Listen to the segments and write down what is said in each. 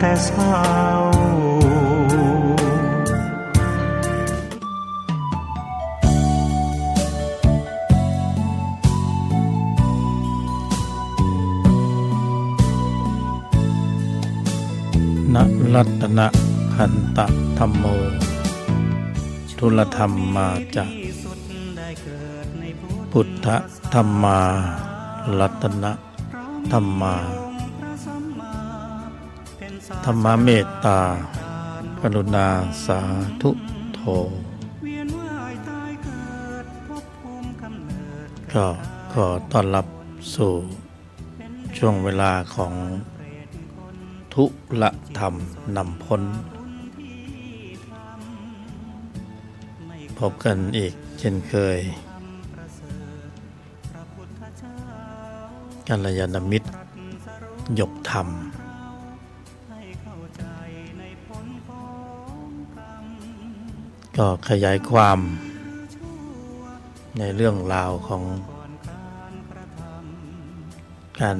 แต่เศร้าณรัตนคันตธัมโมทุลธรรมมาจะพุทธธัมมารัตนธัมมาธรรมเมตตากรุณาสาธุโธก็ขอต้อนรับสู่ช่วงเวลาของทุลธรรมนำพ้นพบกันอีกเช่นเคยกัลยาณมิตรหยกธรรมก็ขยายความในเรื่องราวของการ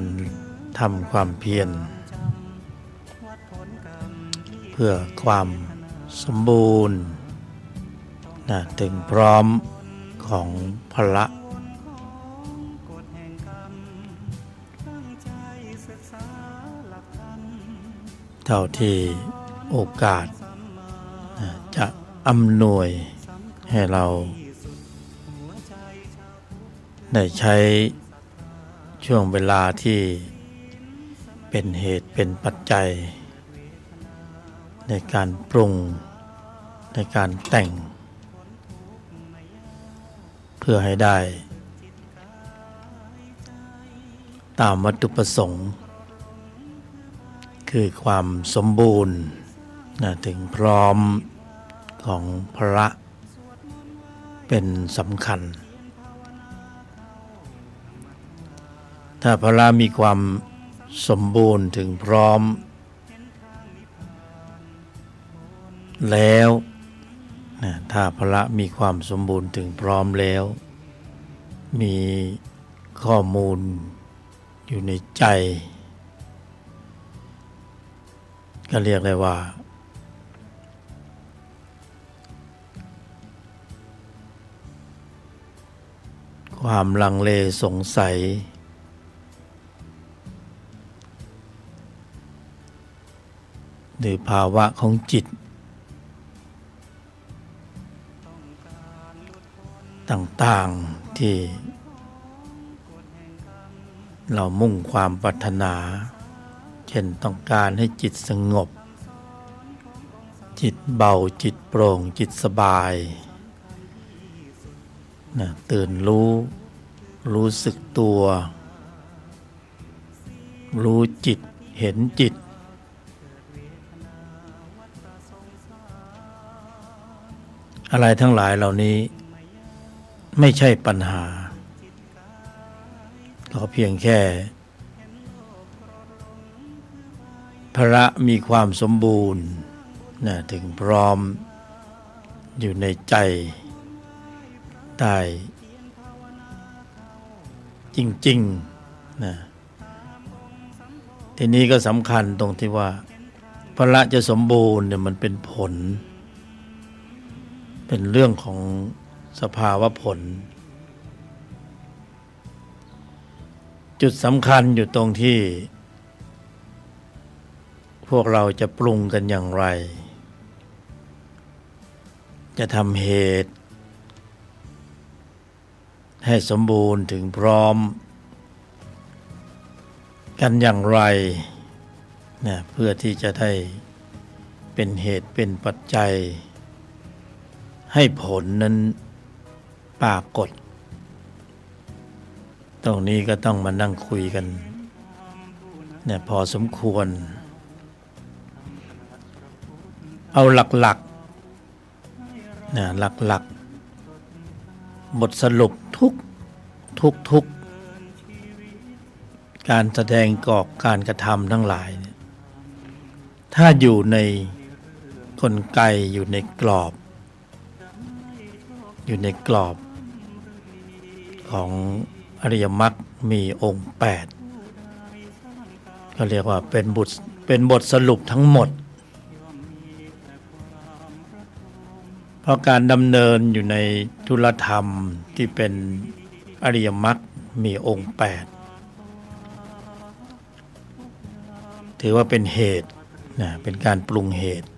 ทำความเพียรเพื่อความสมบูรณ์ถึงพร้อมของพละเท่าที่โอกาสจะอำนวยให้เราได้ใช้ช่วงเวลาที่เป็นเหตุเป็นปัจจัยในการปรุงในการแต่งเพื่อให้ได้ตามวัตถุประสงค์คือความสมบูรณ์ถึงพร้อมของพระเป็นสำคัญถ้าพระมีความสมบูรณ์ถึงพร้อมแล้วถ้าพระมีความสมบูรณ์ถึงพร้อมแล้วมีข้อมูลอยู่ในใจก็เรียกได้ว่าความลังเลสงสัยหรือภาวะของจิตต่างๆที่เรามุ่งความปรารถนาเช่นต้องการให้จิตสงบจิตเบาจิตโปร่งจิตสบายตื่นรู้สึกตัวรู้จิตเห็นจิตอะไรทั้งหลายเหล่านี้ไม่ใช่ปัญหาก็เพียงแค่พระมีความสมบูรณ์ถึงพร้อมอยู่ในใจได้จริงๆทีนี้ก็สำคัญตรงที่ว่าพระจะสมบูรณ์มันเป็นผลเป็นเรื่องของสภาวะผลจุดสำคัญอยู่ตรงที่พวกเราจะปรุงกันอย่างไรจะทำเหตุให้สมบูรณ์ถึงพร้อมกันอย่างไรเพื่อที่จะได้เป็นเหตุเป็นปัจจัยให้ผลนั้นปรากฏตรงนี้ก็ต้องมานั่งคุยกันพอสมควรเอาหลักบทสรุปทุกการแสดงกรอบการกระทำทั้งหลายถ้าอยู่ในกลไกอยู่ในกรอบของอริยมรรคมีองค์8 เขาเรียกว่าเป็นบทสรุปทั้งหมดเพราะการดำเนินอยู่ในธุลธรรมที่เป็นอริยมรรคมีองค์8ถือว่าเป็นเหตุนะเป็นการปรุงเหตุ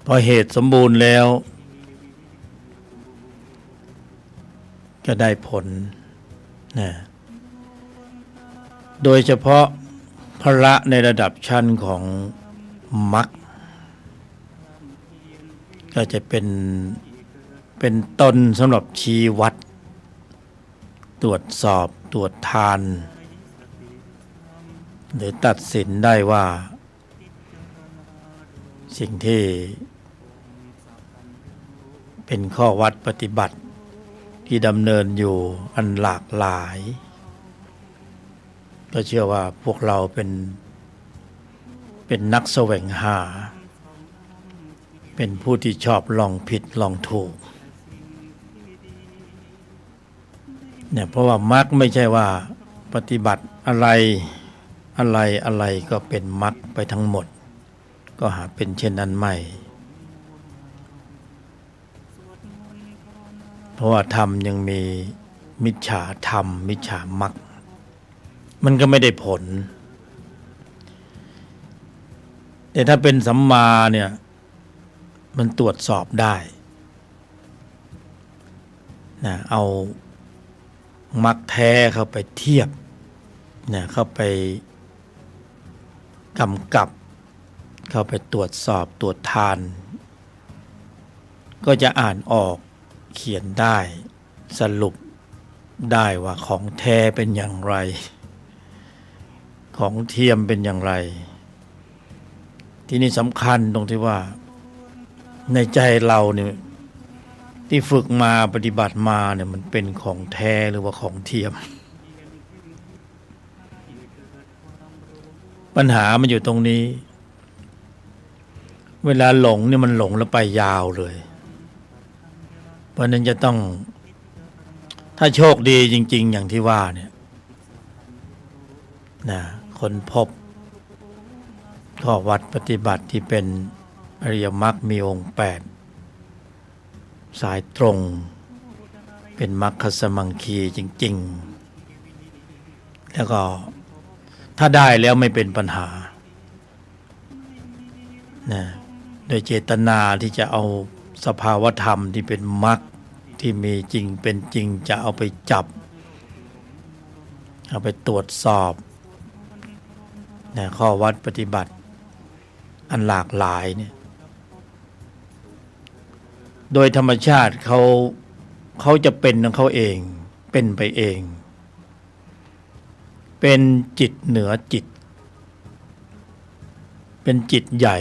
พอเหตุสมบูรณ์แล้วก็ได้ผลนะโดยเฉพาะพละในระดับชั้นของมรรคก็จะเป็นต้นสำหรับชี้วัดตรวจสอบตรวจทานหรือตัดสินได้ว่าสิ่งที่เป็นข้อวัดปฏิบัติที่ดำเนินอยู่อันหลากหลายก็เชื่อว่าพวกเราเป็นนักแสวงหาเป็นผู้ที่ชอบลองผิดลองถูกเนี่ยเพราะว่ามรรคไม่ใช่ว่าปฏิบัติอะไรก็เป็นมรรคไปทั้งหมดก็หาเป็นเช่นนั้นไม่เพราะว่าธรรมยังมีมิจฉาธรรมมิจฉามรรคมันก็ไม่ได้ผลแต่ถ้าเป็นสัมมาเนี่ยมันตรวจสอบได้นะเอามรรคแท้เข้าไปเทียบนะเข้าไปกำกับเข้าไปตรวจสอบตรวจทานก็จะอ่านออกเขียนได้สรุปได้ว่าของแท้เป็นอย่างไรของเทียมเป็นอย่างไรที่นี่สำคัญตรงที่ว่าในใจเราเนี่ยที่ฝึกมาปฏิบัติมาเนี่ยมันเป็นของแท้หรือว่าของเทียมปัญหามันอยู่ตรงนี้เวลาหลงเนี่ยมันหลงแล้วไปยาวเลยเพราะนั้นจะต้องถ้าโชคดีจริงๆอย่างที่ว่าเนี่ยนะคนพบข้อวัดปฏิบัติที่เป็นอริยมรรคมีองค์8สายตรงเป็นมรรคสมังคีจริงๆแล้วก็ถ้าได้แล้วไม่เป็นปัญหานะโดยเจตนาที่จะเอาสภาวธรรมที่เป็นมรรคที่มีจริงเป็นจริงจะเอาไปจับเอาไปตรวจสอบนะข้อวัดปฏิบัติอันหลากหลายเนี่ยโดยธรรมชาติเขาจะเป็นของเขาเองเป็นไปเองเป็นจิตเหนือจิตเป็นจิตใหญ่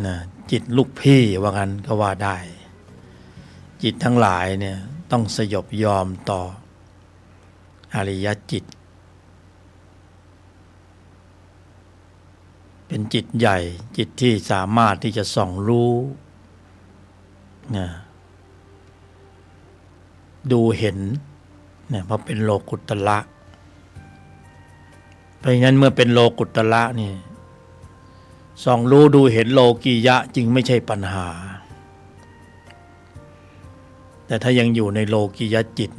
นะจิตลูกพี่ว่างั้นก็ว่าได้จิตทั้งหลายเนี่ยต้องสยบยอมต่ออริยจิตเป็นจิตใหญ่จิตที่สามารถที่จะส่องรู้นะดูเห็นเนี่ยเพราะเป็นโลกุตระเพราะงั้นเมื่อเป็นโลกุตระนี่ส่องรู้ดูเห็นโลกียะจึงไม่ใช่ปัญหาแต่ถ้ายังอยู่ในโลกียะจิต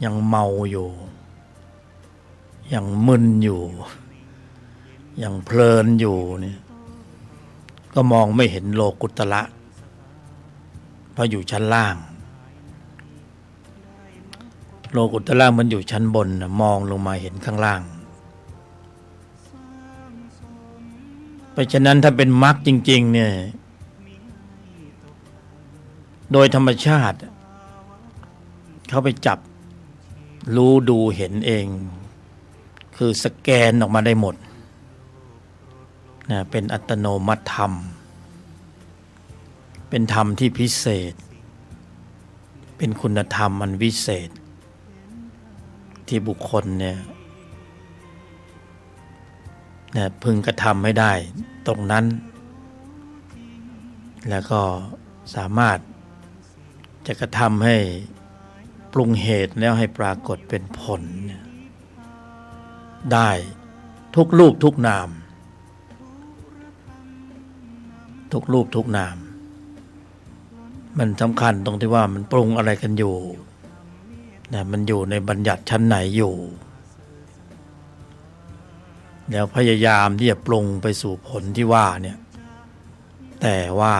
ยังเมาอยู่ยังมึนอยู่ยังเพลินอยู่เนี่ยก็มองไม่เห็นโลกุตระเพราะอยู่ชั้นล่างโลกุตระมันอยู่ชั้นบนนะมองลงมาเห็นข้างล่างเพราะฉะนั้นถ้าเป็นมรรคจริงๆเนี่ยโดยธรรมชาติเขาไปจับรู้ดูเห็นเองคือสแกนออกมาได้หมดนะเป็นอัตโนมัติธรรมเป็นธรรมที่พิเศษเป็นคุณธรรมอันวิเศษที่บุคคลเนี่ยพึงกระทำให้ได้ตรงนั้นแล้วก็สามารถจะกระทำให้ปรุงเหตุแล้วให้ปรากฏเป็นผล ได้ทุกรูปทุกนามทุกรูปทุกนามมันสำคัญตรงที่ว่ามันปรุงอะไรกันอยู่นะมันอยู่ในบัญญัติชั้นไหนอยู่แล้วพยายามที่จะปรุงไปสู่ผลที่ว่าเนี่ยแต่ว่า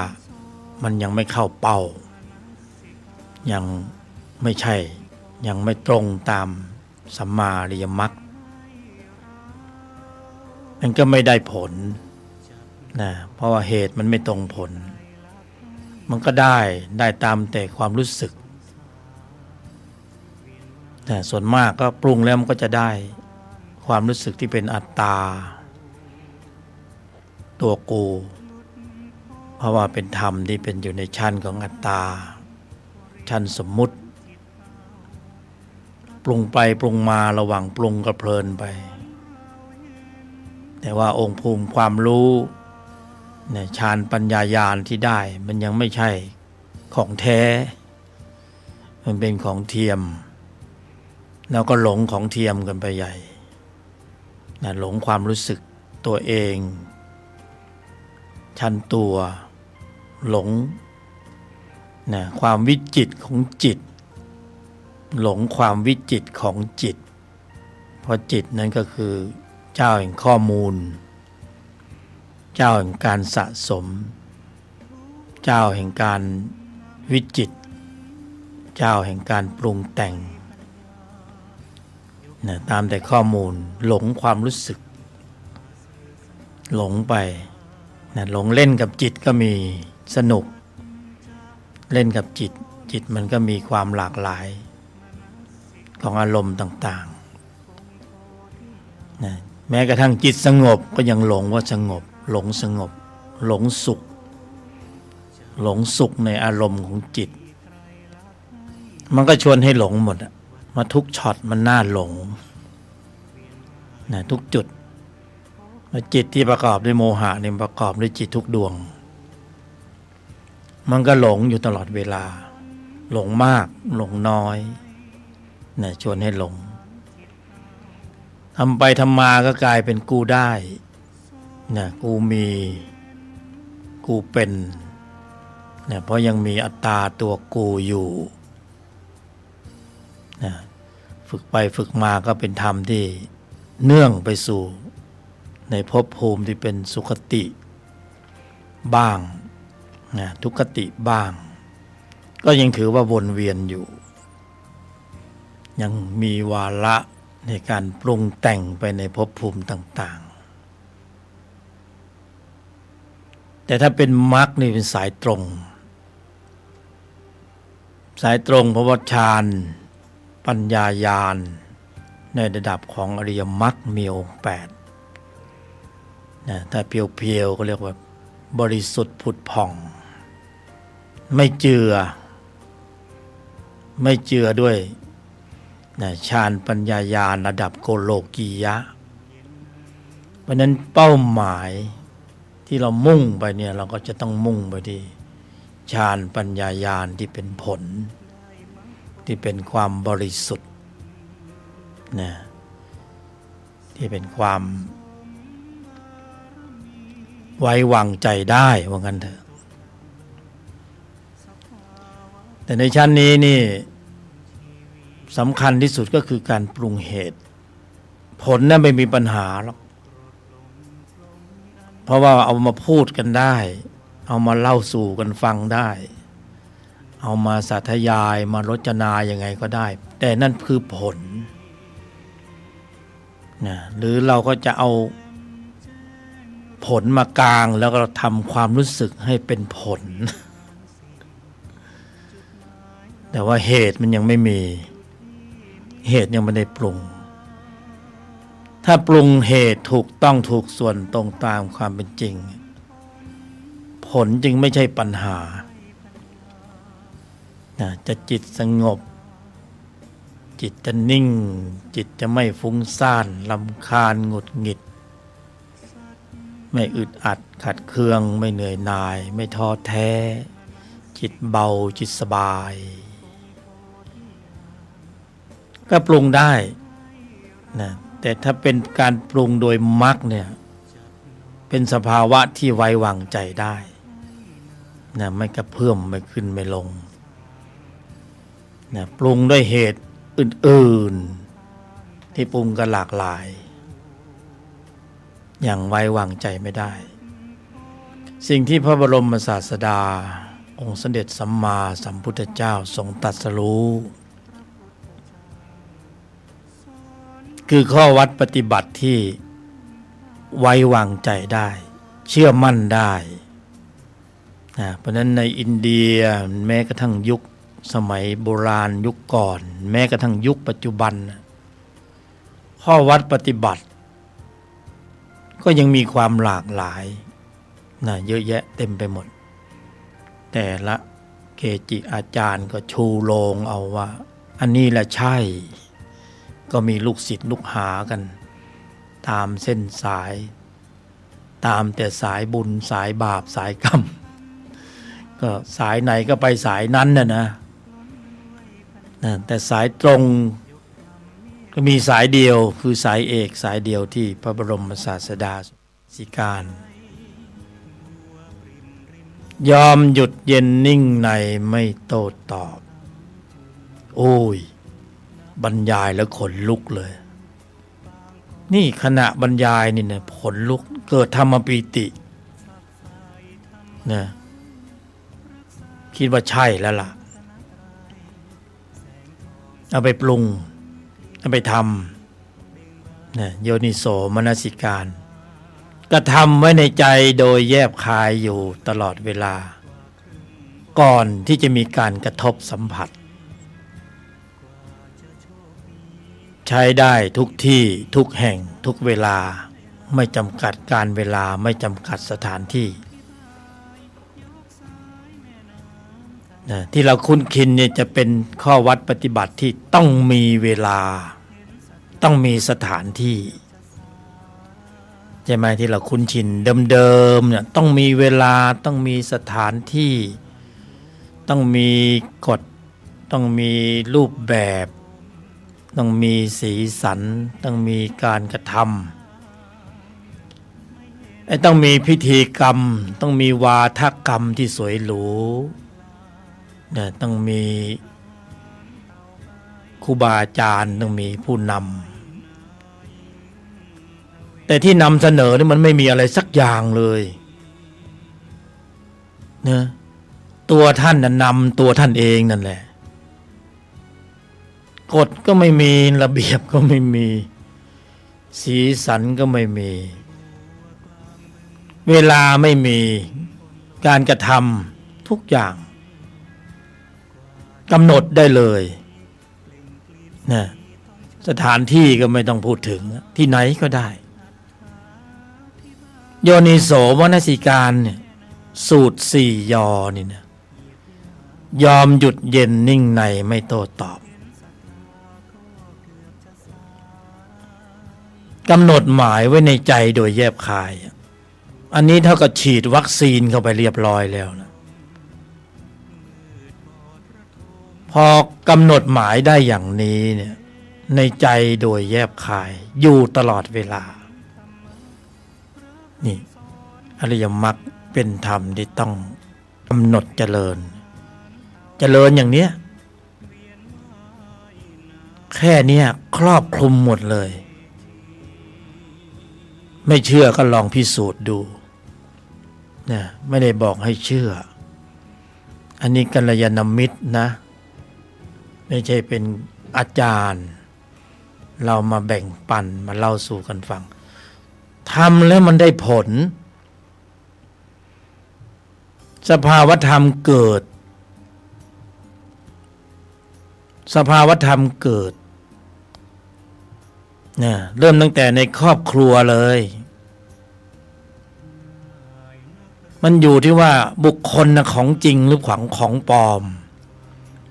มันยังไม่เข้าเป้ายังไม่ใช่ยังไม่ตรงตามสัมมาอริยมรรคมันก็ไม่ได้ผลนะเพราะว่าเหตุมันไม่ตรงผลมันก็ได้ตามแต่ความรู้สึกแต่ส่วนมากก็ปรุงแล้วมันก็จะได้ความรู้สึกที่เป็นอัตตาตัวกูเพราะว่าเป็นธรรมที่เป็นอยู่ในชั้นของอัตตาชั้นสมมุติปรุงไปปรุงมาระหว่างปรุงก็เพลินไปแต่ว่าองค์ภูมิความรู้เนี่ยฌานปัญญาญาณที่ได้มันยังไม่ใช่ของแท้มันเป็นของเทียมแล้วก็หลงของเทียมกันไปใหญ่นะหลงความรู้สึกตัวเองชั้นตัวหลงนะความวิจิตรของจิตหลงความวิจิตรของจิตเพราะจิตนั้นก็คือเจ้าแห่งข้อมูลเจ้าแห่งการสะสมเจ้าแห่งการวิจิตรเจ้าแห่งการปรุงแต่งนะตามแต่ข้อมูลหลงความรู้สึกหลงไปนะหลงเล่นกับจิตก็มีสนุกเล่นกับจิตมันก็มีความหลากหลายของอารมณ์ต่างๆนะแม้กระทั่งจิตสงบก็ยังหลงว่าสงบหลงสงบหลงสุขในอารมณ์ของจิตมันก็ชวนให้หลงหมดมาทุกช็อตมันน่าหลงนะทุกจุดจิตที่ประกอบด้วยโมหะเนี่ยประกอบด้วยจิตทุกดวงมันก็หลงอยู่ตลอดเวลาหลงมากหลงน้อยนะชวนให้หลงทำไปทำมาก็กลายเป็นกูได้นะกูมีกูเป็นนะเพราะยังมีอัตตาตัวกูอยู่นะฝึกไปฝึกมาก็เป็นธรรมที่เนื่องไปสู่ในภพภูมิที่เป็นสุคติบ้างนะทุกขติบ้างก็ยังถือว่าวนเวียนอยู่ยังมีวาระในการปรุงแต่งไปในภพภูมิต่างๆแต่ถ้าเป็นมรรคนี่เป็นสายตรงเพราะว่าฌานปัญญาญาณในระดับของอริยมรรคมีองค์8นะถ้าเพียวๆก็เรียกว่าบริสุทธิ์ผุดผ่องไม่เจือด้วยนะฌานปัญญาญาณระดับโกโลกียะเพราะนั้นเป้าหมายที่เรามุ่งไปเนี่ยเราก็จะต้องมุ่งไปที่ฌานปัญญาญาณที่เป็นผลที่เป็นความบริสุทธิ์นะที่เป็นความไว้วางใจได้ว่างั้นเถอะแต่ในชั้นนี้นี่สำคัญที่สุดก็คือการปรุงเหตุผลนั้นไม่มีปัญหาหรอกเพราะว่าเอามาพูดกันได้เอามาเล่าสู่กันฟังได้เอามาสาธยายมารจนายังไงก็ได้แต่นั่นคือผลนะหรือเราก็จะเอาผลมากลางแล้วก็ทำความรู้สึกให้เป็นผลแต่ว่าเหตุมันยังไม่มีเหตุยังไม่ได้ปรุงถ้าปรุงเหตุถูกต้องถูกส่วนตรงตามความเป็นจริงผลจึงไม่ใช่ปัญหาจะจิตสงบจิตจะนิ่งจิตจะไม่ฟุ้งซ่านรำคาญหงุดหงิดไม่อึดอัดขัดเคืองไม่เหนื่อยหน่ายไม่ท้อแท้จิตเบาจิตสบายก็ปรุงได้นะ แต่ถ้าเป็นการปรุงโดยมรรคเนี่ยเป็นสภาวะที่ไว้วางใจได้นะไม่กระเพื่อมไม่ขึ้นไม่ลงนะปรุงด้วยเหตุอื่นๆที่ปรุงกันหลากหลายอย่างไว้วางใจไม่ได้สิ่งที่พระบรมศาสดาองค์สมเด็จสัมมาสัมพุทธเจ้าทรงตรัสรู้คือข้อวัดปฏิบัติที่ไว้วางใจได้เชื่อมั่นได้เพราะนั้นในอินเดียแม้กระทั่งยุคสมัยโบราณยุคก่อนแม้กระทั่งยุคปัจจุบันข้อวัดปฏิบัติก็ยังมีความหลากหลายเยอะแยะเต็มไปหมดแต่ละเกจิอาจารย์ก็ชูโรงเอาว่าอันนี้แหละใช่ก็มีลูกศิษย์ลูกหากันตามเส้นสายตามแต่สายบุญสายบาปสายกรรมก็สายไหนก็ไปสายนั้นนะแต่สายตรงก็มีสายเดียวคือสายเอกสายเดียวที่พระบรมศาสดาสิการยอมหยุดเย็นนิ่งในไม่โต้ตอบโอ้ยบรรยายแล้วขนลุกเลยนี่ขณะบรรยายนี่นะขนลุกเกิดธรรมปีตินะคิดว่าใช่แล้วล่ะเอาไปปรุงเอาไปทำนะโยนิโสมนสิการกระทำไว้ในใจโดยแยบคายอยู่ตลอดเวลาก่อนที่จะมีการกระทบสัมผัสใช้ได้ทุกที่ทุกแห่งทุกเวลาไม่จำกัดการเวลาไม่จำกัดสถานที่ที่เราคุ้นชินเนี่ยจะเป็นข้อวัดปฏิบัติที่ต้องมีเวลาต้องมีสถานที่ใช่ไหมที่เราคุ้นชินเดิมๆเนี่ยต้องมีเวลาต้องมีสถานที่ต้องมีกฎต้องมีรูปแบบต้องมีสีสันต้องมีการกระทำต้องมีพิธีกรรมต้องมีวาทกรรมที่สวยหรูต้องมีครูบาอาจารย์ต้องมีผู้นำแต่ที่นำเสนอนี่มันไม่มีอะไรสักอย่างเลยนะตัวท่านนำตัวท่านเองนั่นแหละกฎก็ไม่มีระเบียบก็ไม่มีสีสันก็ไม่มีเวลาไม่มีการกระทำทุกอย่างกำหนดได้เลยนะสถานที่ก็ไม่ต้องพูดถึงที่ไหนก็ได้โยนิโสมนสิการเนี่ยสูตร4 ยอนี่นะยอมหยุดเย็นนิ่งในไม่โต้ตอบกำหนดหมายไว้ในใจโดยแยบคายอันนี้เท่ากับฉีดวัคซีนเข้าไปเรียบร้อยแล้วนะพอกำหนดหมายได้อย่างนี้เนี่ยในใจโดยแยบคายอยู่ตลอดเวลานี่อริยมรรคเป็นธรรมที่ต้องกำหนดเจริญอย่างเนี้ยแค่เนี้ยครอบคลุมหมดเลยไม่เชื่อก็ลองพิสูจน์ดูนะไม่ได้บอกให้เชื่ออันนี้กัลยาณมิตรนะไม่ใช่เป็นอาจารย์เรามาแบ่งปันมาเล่าสู่กันฟังทำแล้วมันได้ผลสภาวธรรมเกิดสภาวธรรมเกิดเนี่ยเริ่มตั้งแต่ในครอบครัวเลยมันอยู่ที่ว่าบุคคลนะของจริงหรือของปลอม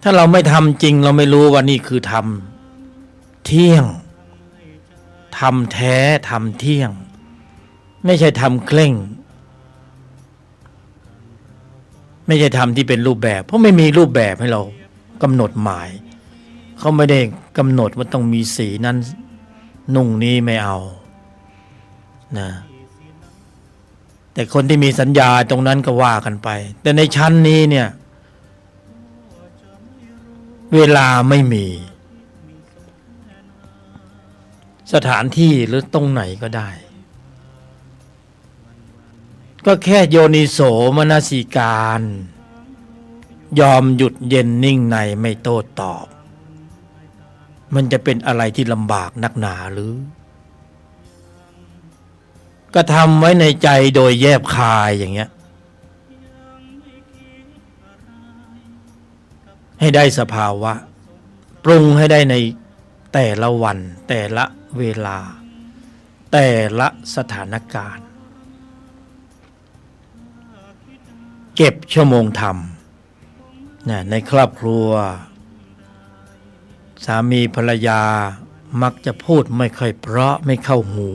ถ้าเราไม่ทำจริงเราไม่รู้ว่านี่คือทำเที่ยงทำแท้ทำเที่ยงไม่ใช่ทำเคร่งไม่ใช่ทำที่เป็นรูปแบบเพราะไม่มีรูปแบบให้เรากำหนดหมายเขาไม่ได้กำหนดว่าต้องมีสีนั้น นุ่งนี้ไม่เอานะแต่คนที่มีสัญญาตรงนั้นก็ว่ากันไปแต่ในชั้นนี้เนี่ยเวลาไม่มีสถานที่หรือตรงไหนก็ได้ก็แค่โยนิโสมนสิการยอมหยุดเย็นนิ่งในไม่โต้ตอบมันจะเป็นอะไรที่ลำบากนักหนาหรือก็ทำไว้ในใจโดยแยบคายอย่างเงี้ยให้ได้สภาวะปรุงให้ได้ในแต่ละวันแต่ละเวลาแต่ละสถานการณ์เก็บชั่วโมงธรรมในครอบครัวสามีภรรยามักจะพูดไม่ค่อยเพราะไม่เข้าหู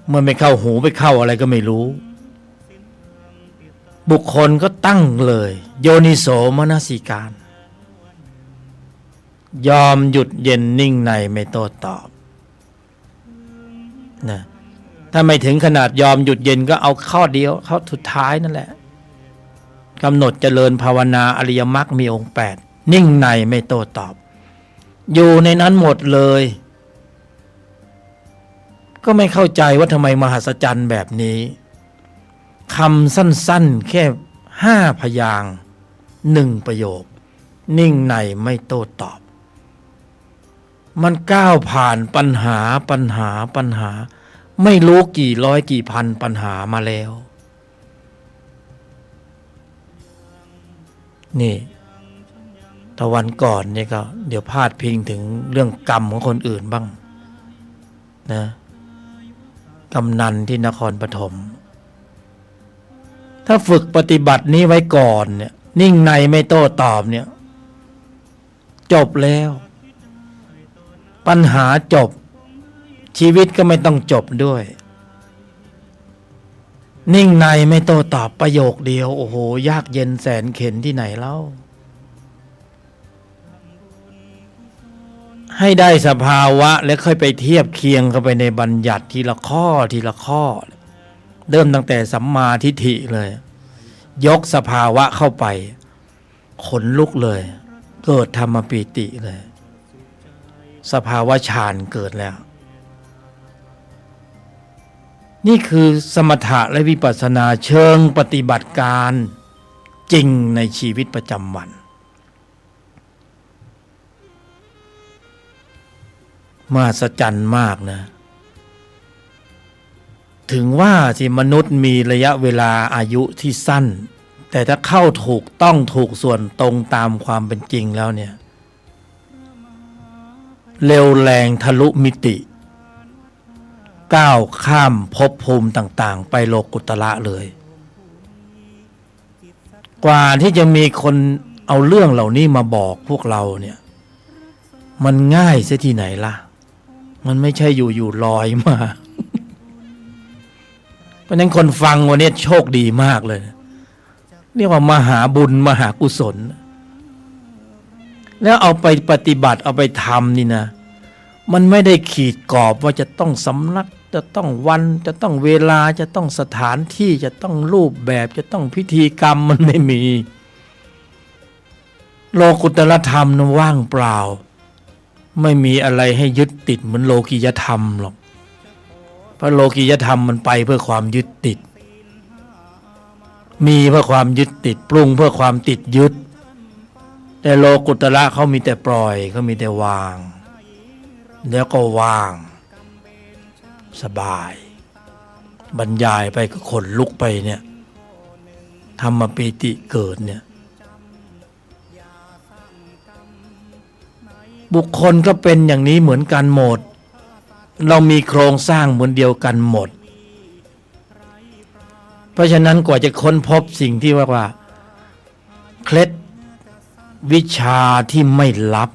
เมื่อไม่เข้าหูไปเข้าอะไรก็ไม่รู้บุคคลก็ตั้งเลยโยนิโสมนสิการยอมหยุดเย็นนิ่งในไม่โต้ตอบถ้าไม่ถึงขนาดยอมหยุดเย็นก็เอาข้อเดียวข้อสุดท้ายนั่นแหละกำหนดเจริญภาวนาอริยมรรคมีองค์8นิ่งในไม่โต้ตอบอยู่ในนั้นหมดเลยก็ไม่เข้าใจว่าทำไมมหัศจรรย์แบบนี้คำสั้นๆแค่5 พยางค์1 ประโยคนิ่งในไม่โต้ตอบมันก้าวผ่านปัญหาไม่รู้กี่ร้อยกี่พันปัญหามาแล้วนี่ตะวันก่อนเนี่ยก็เดี๋ยวพาดพิงถึงเรื่องกรรมของคนอื่นบ้างนะกำนันที่นครปฐมถ้าฝึกปฏิบัตินี้ไว้ก่อนเนี่ยนิ่งในไม่โต้ตอบเนี่ยจบแล้วปัญหาจบชีวิตก็ไม่ต้องจบด้วยนิ่งในไม่โต้ตอบประโยคเดียวโอ้โหยากเย็นแสนเข็ญที่ไหนเล่าให้ได้สภาวะแล้วค่อยไปเทียบเคียงเข้าไปในบัญญัติทีละข้อเริ่มตั้งแต่สัมมาทิฏฐิเลยยกสภาวะเข้าไปขนลุกเลยเกิดธรรมปีติเลยสภาวะฌานเกิดแล้วนี่คือสมถะและวิปัสสนาเชิงปฏิบัติการจริงในชีวิตประจำวันมหัศจรรย์มากนะถึงว่าที่มนุษย์มีระยะเวลาอายุที่สั้นแต่ถ้าเข้าถูกต้องถูกส่วนตรงตามความเป็นจริงแล้วเนี่ยเร็วแรงทะลุมิติก้าวข้ามภพภูมิต่างๆไปโลกุตระเลยกว่าที่จะมีคนเอาเรื่องเหล่านี้มาบอกพวกเราเนี่ยมันง่ายเสียที่ไหนล่ะมันไม่ใช่อยู่ลอยมา เพราะฉะนั้นคนฟังวันนี้โชคดีมากเลยเรียกว่ามหาบุญมหากุศลแล้วเอาไปปฏิบัติเอาไปทำนี่นะมันไม่ได้ขีดกรอบว่าจะต้องสำนักจะต้องวันจะต้องเวลาจะต้องสถานที่จะต้องรูปแบบจะต้องพิธีกรรมมันไม่มีโลกุตตรธรรมนั้นว่างเปล่าไม่มีอะไรให้ยึดติดเหมือนโลกียธรรมหรอกเพราะโลกียธรรมมันไปเพื่อความยึดติดมีเพื่อความยึดติดปรุงเพื่อความติดยึดแต่โลกุตระเขามีแต่ปล่อยเขามีแต่วางแล้วก็ว่างสบายบรรยายไปก็ขนลุกไปเนี่ยธรรมปีติเกิดเนี่ยบุคคลก็เป็นอย่างนี้เหมือนกันหมดเรามีโครงสร้างเหมือนเดียวกันหมดเพราะฉะนั้นกว่าจะค้นพบสิ่งที่ว่าเคล็ดวิชาที่ไม่ลับ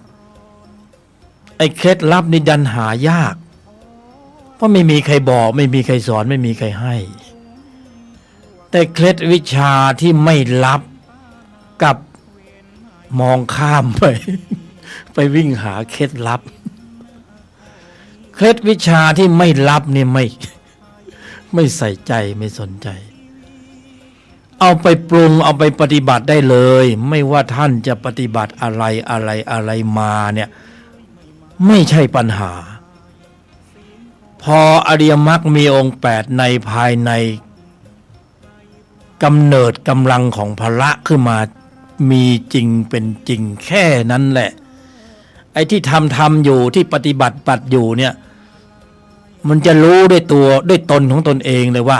ไอ้เคล็ดลับนี่ดันหายากเพราะไม่มีใครบอกไม่มีใครสอนไม่มีใครให้แต่เคล็ดวิชาที่ไม่ลับกับมองข้ามไป ไปวิ่งหาเคล็ดลับเคล็ดวิชาที่ไม่ลับนี่ไม่ใส่ใจไม่สนใจเอาไปปรุงเอาไปปฏิบัติได้เลยไม่ว่าท่านจะปฏิบัติอะไรมาเนี่ยไม่ใช่ปัญหาพออริยมรรคมีองค์8ในภายในกำเนิดกำลังของพละขึ้นมามีจริงเป็นจริงแค่นั้นแหละไอ้ที่ทำอยู่ที่ปฏิบัติอยู่เนี่ยมันจะรู้ด้วยตัวด้วยตนของตนเองเลยว่า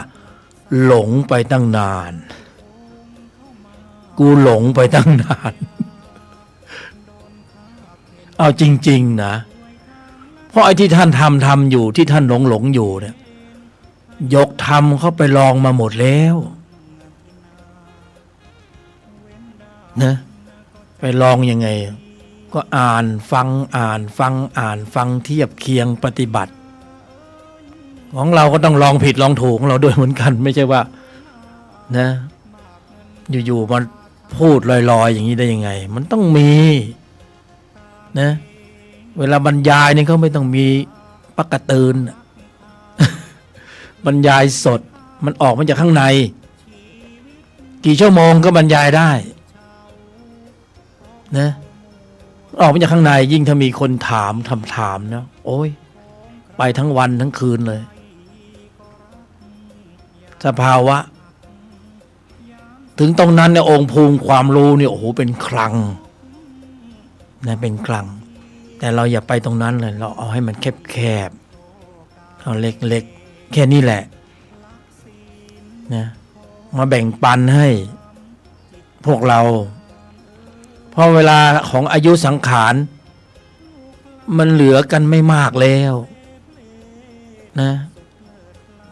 หลงไปตั้งนานกูหลงไปตั้งนานเอาจริงๆนะเพราะไอ้ที่ท่านทำอยู่ที่ท่านหลงอยู่เนี่ยยกธรรมเข้าไปลองมาหมดแล้วนะไปลองยังไงก็อ่านฟังเทียบเคียงปฏิบัติของเราก็ต้องลองผิดลองถูกของเราด้วยเหมือนกันไม่ใช่ว่านะอยู่ๆมันพูดลอยๆอย่างนี้ได้ยังไงมันต้องมีนะเวลาบรรยายนี่เขาไม่ต้องมีปักกระตืนบรรยายสดมันออกมาจากข้างในกี่ชั่วโมงก็บรรยายได้นะออกมาจากข้างในยิ่งถ้ามีคนถามนะโอ้ยไปทั้งวันทั้งคืนเลยสภาวะถึงตรงนั้นเนี่ยองค์ภูมิความรู้เนี่ยโอ้โหเป็นคลังนะเป็นคลังแต่เราอย่าไปตรงนั้นเลยเราเอาให้มันแคบเอาเล็กๆแค่นี้แหละนะมาแบ่งปันให้พวกเราเพราะเวลาของอายุสังขารมันเหลือกันไม่มากแล้วนะ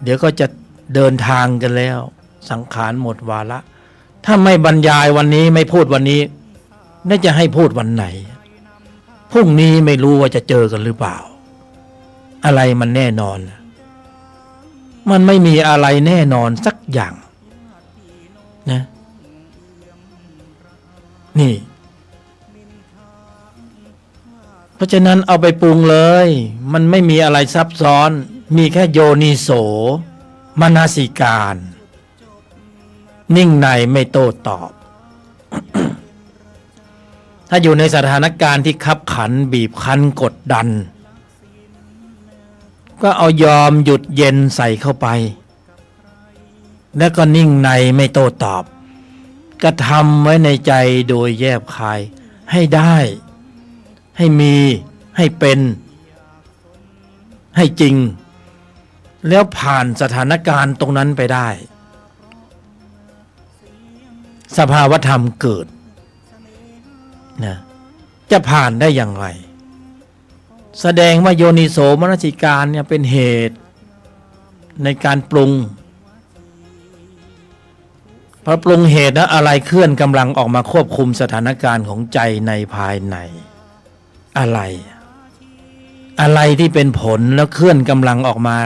เดี๋ยวก็จะเดินทางกันแล้วสังขารหมดวาระถ้าไม่บรรยายวันนี้ไม่พูดวันนี้น่าจะให้พูดวันไหนพรุ่งนี้ไม่รู้ว่าจะเจอกันหรือเปล่าอะไรมันแน่นอนมันไม่มีอะไรแน่นอนสักอย่างนะนี่เพราะฉะนั้นเอาไปปรุงเลยมันไม่มีอะไรซับซ้อนมีแค่โยนิโสมนสิการ นิ่งในไม่โต้ตอบ ถ้าอยู่ในสถานการณ์ที่คับขันบีบคั้นกดดันก็เอายอมหยุดเย็นใส่เข้าไปแล้วก็นิ่งในไม่โต้ตอบกระทำไว้ในใจโดยแยบคายให้ได้ให้มีให้เป็นให้จริงแล้วผ่านสถานการณ์ตรงนั้นไปได้สภาวธรรมเกิดนะจะผ่านได้อย่างไรแสดงว่าโยนิโสมนสิการเนี่ยเป็นเหตุในการปรุงพอปรุงเหตุแล้วอะไรเคลื่อนกำลังออกมาควบคุมสถานการณ์ของใจในภายในอะไรที่เป็นผลแล้วเคลื่อนกำลังออกมา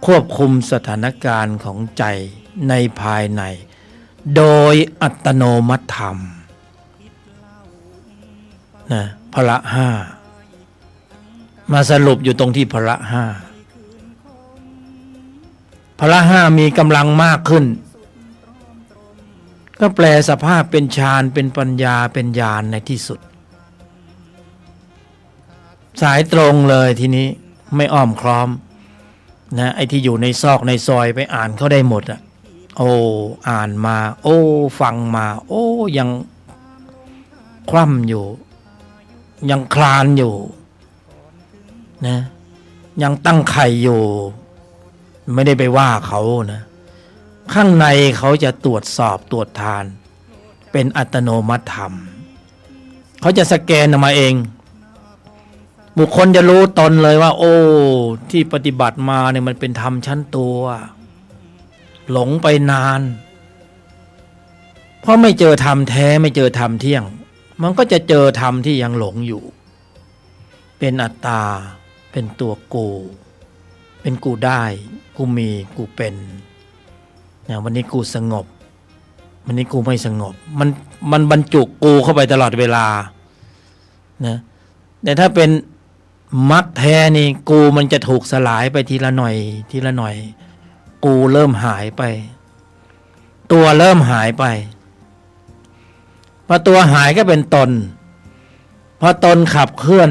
ควบคุมสถานการณ์ของใจในภายในโดยอัตโนมัติธรรมนะพละห้ามาสรุปอยู่ตรงที่พละห้าพละห้ามีกำลังมากขึ้นก็แปลสภาพเป็นฌานเป็นปัญญาเป็นญาณในที่สุดสายตรงเลยทีนี้ไม่อ้อมค้อมนะไอ้ที่อยู่ในซอกในซอยไปอ่านเขาได้หมดอ่ะโอ้อ่านมาโอ้ฟังมาโอ้ยังคว่ำอยู่ยังคลานอยู่นะยังตั้งไข่อยู่ไม่ได้ไปว่าเขานะข้างในเขาจะตรวจสอบตรวจทานเป็นอัตโนมัติธรรมเขาจะสแกนออกมาเองบุคคลจะรู้ตนเลยว่าโอ้ที่ปฏิบัติมาเนี่ยมันเป็นธรรมชั้นตัวหลงไปนานเพราะไม่เจอธรรมแท้ไม่เจอธรรมเที่ยงมันก็จะเจอธรรมที่ยังหลงอยู่เป็นอัตตาเป็นตัวกูเป็นกูได้กูมีกูเป็นเนี่ยวันนี้กูสงบวันนี้กูไม่สงบมันบรรจุกูเข้าไปตลอดเวลา นะแต่ถ้าเป็นมรรคแท้นี่กูมันจะถูกสลายไปทีละหน่อยทีละหน่อยกูเริ่มหายไปตัวเริ่มหายไปพอตัวหายก็เป็นตนพอตนขับเคลื่อน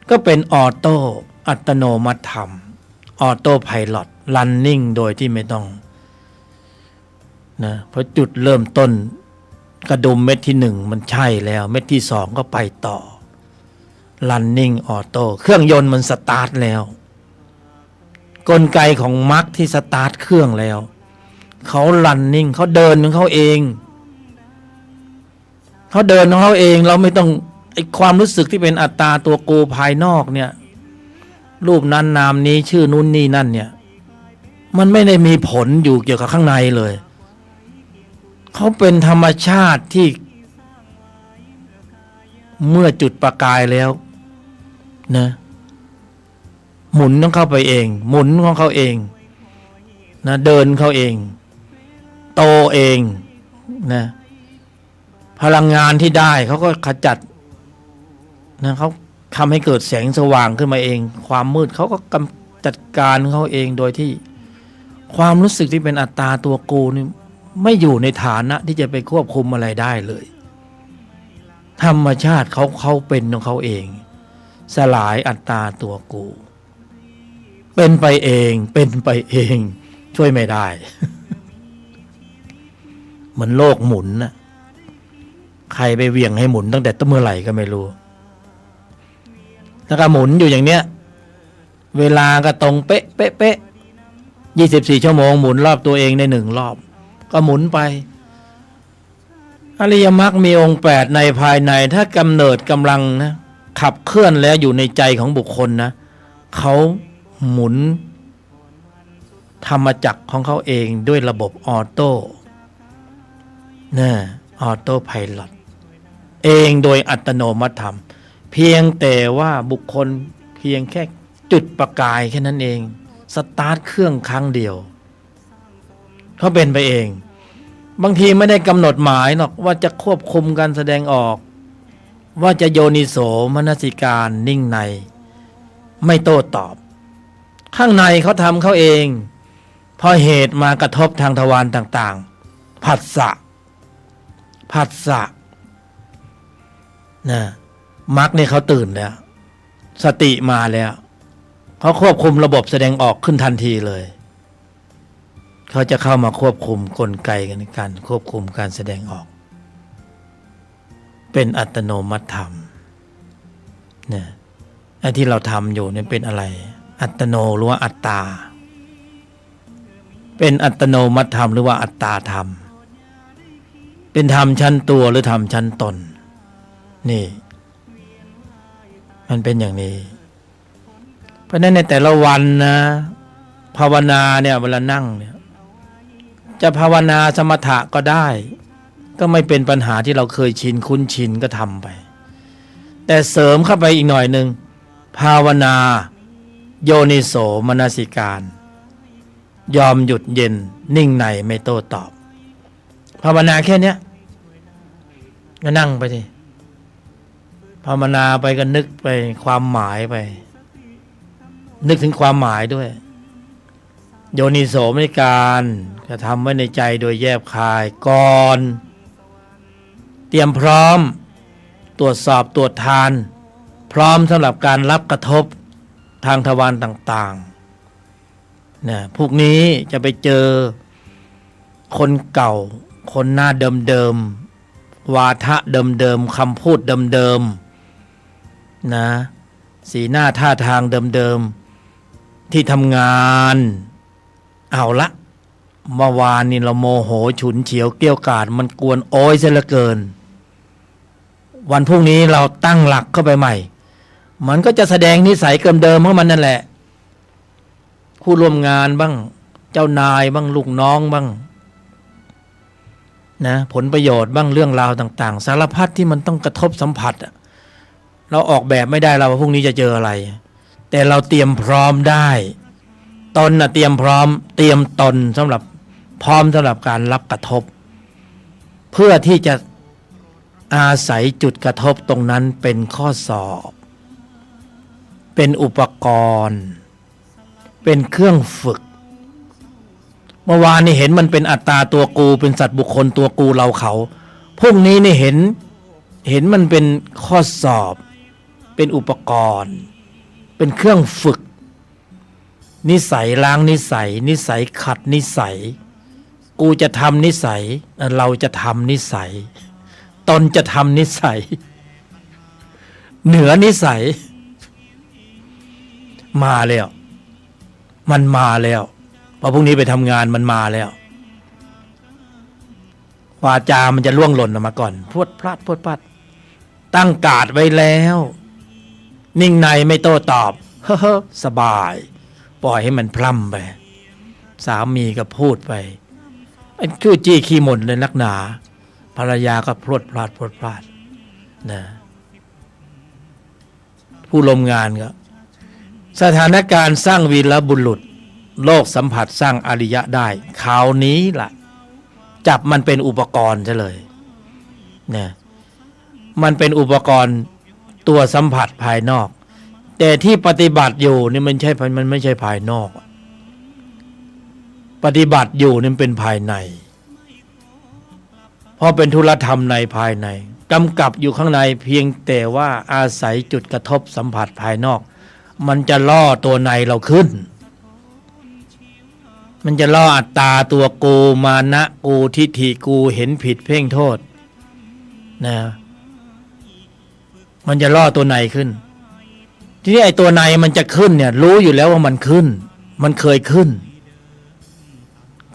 ก็เป็นออโต้อัตโนมัติธรรมออโต้ไพลอตรันนิ่งโดยที่ไม่ต้องนะเพราะจุดเริ่มต้นกระดุมเม็ดที่หนึ่งมันใช่แล้วเม็ดที่สองก็ไปต่อรันนิ่งออโต้เครื่องยนต์มันสตาร์ทแล้วกลไกของมรรคที่สตาร์ทเครื่องแล้วเขารันนิ่งเขาเดินของเขาเองเขาเดินของเขาเองเราไม่ต้องไอความรู้สึกที่เป็นอัตตาตัวกูภายนอกเนี่ยรูปนั้นนามนี้ชื่อนู้นนี่นั่นเนี่ยมันไม่ได้มีผลอยู่เกี่ยวกับข้างในเลยเขาเป็นธรรมชาติที่เมื่อจุดประกายแล้วนะหมุนต้องเข้าไปเองหมุนของเขาเองนะเดินเขาเองโตเองนะพลังงานที่ได้เขาก็ขจัดนะเขาทำให้เกิดแสงสว่างขึ้นมาเองความมืดเขาก็กำจัดการเขาเองโดยที่ความรู้สึกที่เป็นอัตตาตัวกูนี่ไม่อยู่ในฐานะที่จะไปควบคุมอะไรได้เลยธรรมชาติเขาเป็นของเขาเองสลายอัตตาตัวกูเป็นไปเองเป็นไปเองช่วยไม่ได้ เหมือนโลกหมุนนะใครไปเหวี่ยงให้หมุนตั้งแต่ต้นเมื่อไหร่ก็ไม่รู้แล้วก็หมุนอยู่อย่างเนี้ยเวลาก็ตรงเป๊ะเป๊ะเป๊ะ24 ชั่วโมงหมุนรอบตัวเองใน1 รอบก็หมุนไปอริยมรรคมีองค์8ในภายในถ้ากำเนิดกำลังนะขับเคลื่อนแล้วอยู่ในใจของบุคคลนะเขาหมุนธรรมจักรของเขาเองด้วยระบบออโต้นะออโต้ไพลอตเองโดยอัตโนมัติธรรมเพียงแต่ว่าบุคคลเพียงแค่จุดประกายแค่นั้นเองสตาร์ทเครื่องครั้งเดียวเขาเป็นไปเองบางทีไม่ได้กำหนดหมายหรอกว่าจะควบคุมการแสดงออกว่าจะโยนิโสมนสิการนิ่งในไม่โต้ตอบข้างในเขาทำเขาเองพอเหตุมากระทบทางทวารต่างๆผัสสะนะมรรคเนี่ยเขาตื่นแล้วสติมาแล้วเขาควบคุมระบบแสดงออกขึ้นทันทีเลยเขาจะเข้ามาควบคุมกลไกในการควบคุมการแสดงออกเป็นอัตโนมัติธรรมเนี่ยไอ้ที่เราทำอยู่เนี่ยเป็นอะไรอัตโนหรือว่าอัตตาเป็นอัตโนมัติธรรมหรือว่าอัตตาธรรมเป็นธรรมชั้นตัวหรือธรรมชั้นตนนี่มันเป็นอย่างนี้เพราะฉะนั้นในแต่ละวันนะภาวนาเนี่ยเวลานั่งเนี่ยจะภาวนาสมถะก็ได้ก็ไม่เป็นปัญหาที่เราเคยชินคุ้นชินก็ทำไปแต่เสริมเข้าไปอีกหน่อยหนึ่งภาวนาโยนิโสมนสิการยอมหยุดเย็นนิ่งในไม่โต้ตอบภาวนาแค่เนี้ยก็นั่งไปสิภาวนาไปก็นึกไปความหมายไปนึกถึงความหมายด้วยโยนิโสมนสิการกระทำไว้ในใจโดยแยบคายก่อนเตรียมพร้อมตรวจสอบตรวจทานพร้อมสำหรับการรับกระทบทางทวารต่างๆนะพวกนี้จะไปเจอคนเก่าคนหน้าเดิมๆวาทะเดิมๆคำพูดเดิมๆนะสีหน้าท่าทางเดิมๆที่ทำงานเอาละเมื่อวานนี่เราโมโหฉุนเฉียวเกรี้ยวกราดมันกวนโอยเสียเหลือเกินวันพรุ่งนี้เราตั้งหลักเข้าไปใหม่มันก็จะแสดงนิสัยเดิมๆของมันนั่นแหละผู้ร่วมงานบ้างเจ้านายบ้างลูกน้องบ้างนะผลประโยชน์บ้างเรื่องราวต่างๆสารพัดที่มันต้องกระทบสัมผัสเราออกแบบไม่ได้เราว่าพรุ่งนี้จะเจออะไรแต่เราเตรียมพร้อมได้ตนเตรียมพร้อมเตรียมตนสำหรับพร้อมสำหรับการรับกระทบเพื่อที่จะ อาศัยจุดกระทบตรงนั้นเป็นข้อสอบ เป็นอุปกรณ์เป็นเครื่องฝึกเมื่อวานนี่เห็นมันเป็นอัตตาตัวกูเป็นสัตว์บุคคลตัวกูเราเขาพรุ่งนี้นี่เห็นมันเป็นข้อสอบเป็นอุปกรณ์เป็นเครื่องฝึกนิสัยล้างนิสัยนิสัยขัดนิสัยกูจะทำนิสัยเราจะทำนิสัยตนจะทำนิสัยเหนือนิสัยมาแล้วมันมาแล้วพอพรุ่งนี้ไปทำงานมันมาแล้ววาจามันจะล่วงหล่นออกมาก่อนพวดพลาดพวดพลาดตั้งการ์ดไว้แล้วนิ่งในไม่โต้ตอบเฮ้อสบายปล่อยให้มันพล่ำไปสามีก็พูดไปไอ้ชื่อจี้ขี้หม่นเลยนักหนาภรรยาก็พลดพลาดพลดพลาดนะผู้ลมงานก็สถานการณ์สร้างวีรบุรุษโลกสัมผัสสร้างอริยะได้คราวนี้ล่ะจับมันเป็นอุปกรณ์ซะเลยเนี่ยมันเป็นอุปกรณ์ตัวสัมผัสภายนอกแต่ที่ปฏิบัติอยู่นี่มันไม่ใช่ภายนอกปฏิบัติอยู่นี่เป็นภายในเพราะเป็นธุรธรรมในภายในกำกับอยู่ข้างในเพียงแต่ว่าอาศัยจุดกระทบสัมผัสภายนอกมันจะล่อตัวในเราขึ้นมันจะล่ออัตตาตัวกูมานะกูทิฏฐิกูเห็นผิดเพ่งโทษนะมันจะล่อตัวในขึ้นทีนี้ไอ้ตัวในมันจะขึ้นเนี่ยรู้อยู่แล้วว่ามันขึ้นมันเคยขึ้น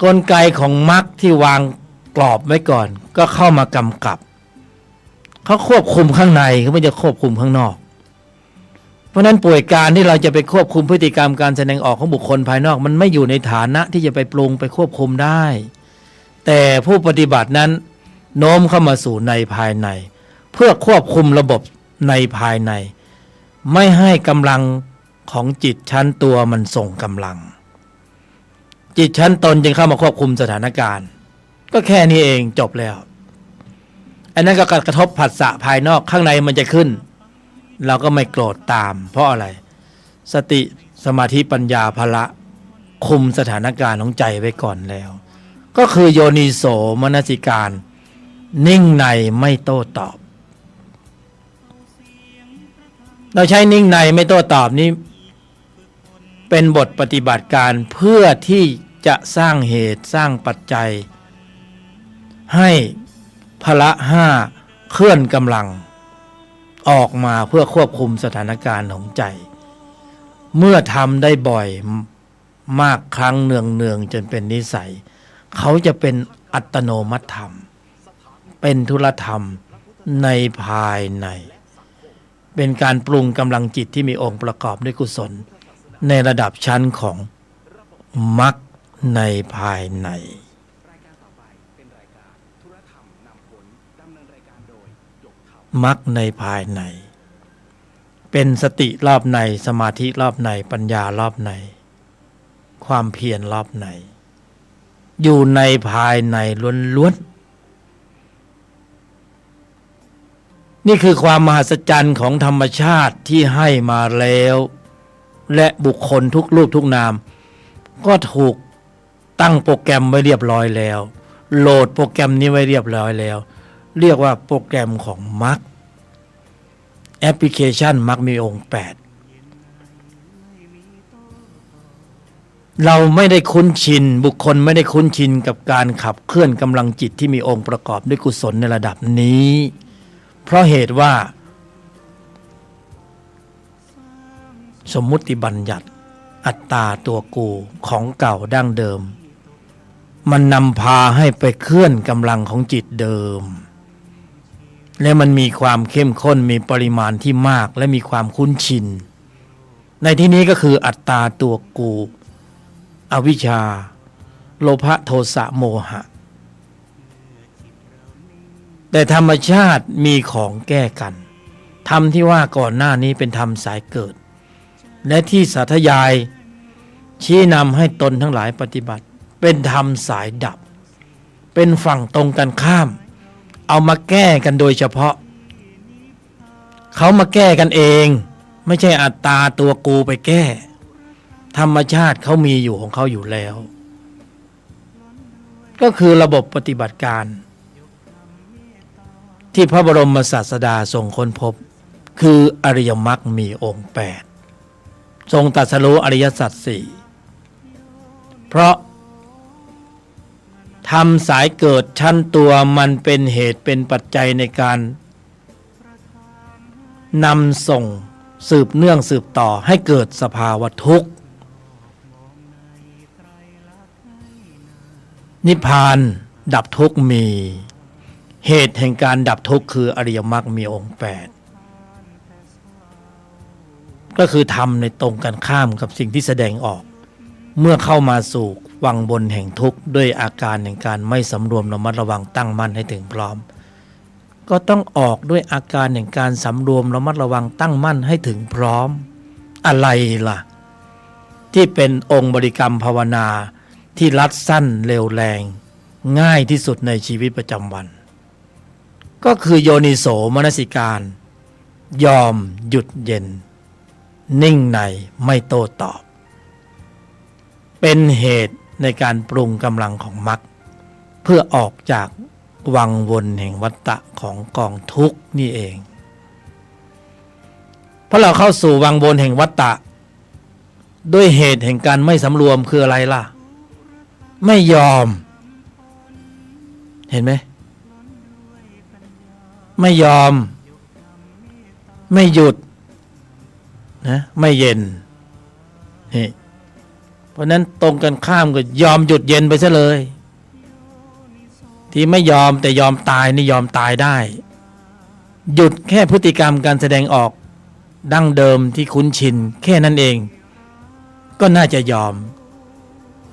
กลไกของมรรคที่วางกรอบไว้ก่อนก็เข้ามากำกับเขาควบคุมข้างในเขาไม่จะควบคุมข้างนอกเพราะนั้นป่วยการที่เราจะไปควบคุมพฤติกรรมการแสดงออกของบุคคลภายนอกมันไม่อยู่ในฐานะที่จะไปปรุงไปควบคุมได้แต่ผู้ปฏิบัตินั้นโน้มเข้ามาสู่ในภายในเพื่อควบคุมระบบในภายในไม่ให้กำลังของจิตชั้นตัวมันส่งกำลังจิตชั้นตนจึงเข้ามาควบคุมสถานการณ์ก็แค่นี้เองจบแล้วอันนั้นก็กระทบผัสสะภายนอกข้างในมันจะขึ้นเราก็ไม่โกรธตามเพราะอะไรสติสมาธิปัญญาพละคุมสถานการณ์ของใจไว้ก่อนแล้วก็คือโยนิโสมนสิการนิ่งในไม่โต้ตอบเราใช้นิ่งในไม่โต้ตอบนี้เป็นบทปฏิบัติการเพื่อที่จะสร้างเหตุสร้างปัจจัยให้พละห้าเคลื่อนกำลังออกมาเพื่อควบคุมสถานการณ์ของใจเมื่อทำได้บ่อยมากครั้งเนืองๆจนเป็นนิสัยเขาจะเป็นอัตโนมัติธรรมเป็นธุรธรรมในภายในเป็นการปรุงกำลังจิตที่มีองค์ประกอบด้วยกุศลในระดับชั้นของมรรคในภายในมรรคในภายในเป็นสติรอบในสมาธิรอบในปัญญารอบในความเพียรรอบในอยู่ในภายในล้วนๆนี่คือความมหัศจรรย์ของธรรมชาติที่ให้มาแล้วและบุคคลทุกรูปทุกนามก็ถูกตั้งโปรแกรมไว้เรียบร้อยแล้วโหลดโปรแกรมนี้ไว้เรียบร้อยแล้วเรียกว่าโปรแกรมของมรรคแอปพลิเคชันมรรคมีองค์ 8เราไม่ได้คุ้นชินบุคคลไม่ได้คุ้นชินกับการขับเคลื่อนกำลังจิตที่มีองค์ประกอบด้วยกุศลในระดับนี้เพราะเหตุว่าสมมุติบัญญัติอัตตาตัวกูของเก่าดั้งเดิมมันนำพาให้ไปเคลื่อนกำลังของจิตเดิมและมันมีความเข้มข้นมีปริมาณที่มากและมีความคุ้นชินในที่นี้ก็คืออัตตาตัวกูอวิชชาโลภะโทสะโมหะแต่ธรรมชาติมีของแก้กันธรรมที่ว่าก่อนหน้านี้เป็นธรรมสายเกิดและที่สาธยายชี้นำให้ตนทั้งหลายปฏิบัติเป็นธรรมสายดับเป็นฝั่งตรงกันข้าม เอามาแก้กันโดยเฉพาะเขามาแก้กันเองไม่ใช่อัตตาตัวกูไปแก้ธรรมชาติเขามีอยู่ของเขาอยู่แล้วก็คือระบบปฏิบัติการที่พระบรมศาสดาทรงค้นพบคืออริยมรรคมีองค์8ทรงตรัสรู้อริยสัจ4เพราะทำสายเกิดชั้นตัวมันเป็นเหตุเป็นปัจจัยในการนำส่งสืบเนื่องสืบต่อให้เกิดสภาวะทุกข์นิพพานดับทุกข์มีเหตุแห่งการดับทุกข์คืออริยมรรคมีองค์8ก็คือทำในตรงกันข้ามกับสิ่งที่แสดงออกเมื่อเข้ามาสู่วังบนแห่งทุกข์ด้วยอาการแห่งการไม่สำรวมระมัดระวังตั้งมั่นให้ถึงพร้อมก็ต้องออกด้วยอาการแห่งการสำรวมระมัดระวังตั้งมั่นให้ถึงพร้อมอะไรล่ะที่เป็นองค์บริกรรมภาวนาที่รัดสั้นเร็วแรงง่ายที่สุดในชีวิตประจำวันก็คือโยนิโสมนสิการยอมหยุดเย็นนิ่งในไม่โต้ตอบเป็นเหตุในการปรุงกำลังของมรรคเพื่อออกจากวังวนแห่งวัฏฏะของกองทุกข์นี่เองเพราะเราเข้าสู่วังวนแห่งวัฏฏะด้วยเหตุแห่งการไม่สำรวมคืออะไรล่ะไม่ยอมเห็นไหมไม่ยอมไม่หยุดนะไม่เย็นนี่เพราะนั้นตรงกันข้ามก็ยอมหยุดเย็นไปซะเลยที่ไม่ยอมแต่ยอมตายนี่ยอมตายได้หยุดแค่พฤติกรรมการแสดงออกดั้งเดิมที่คุ้นชินแค่นั้นเองก็น่าจะยอม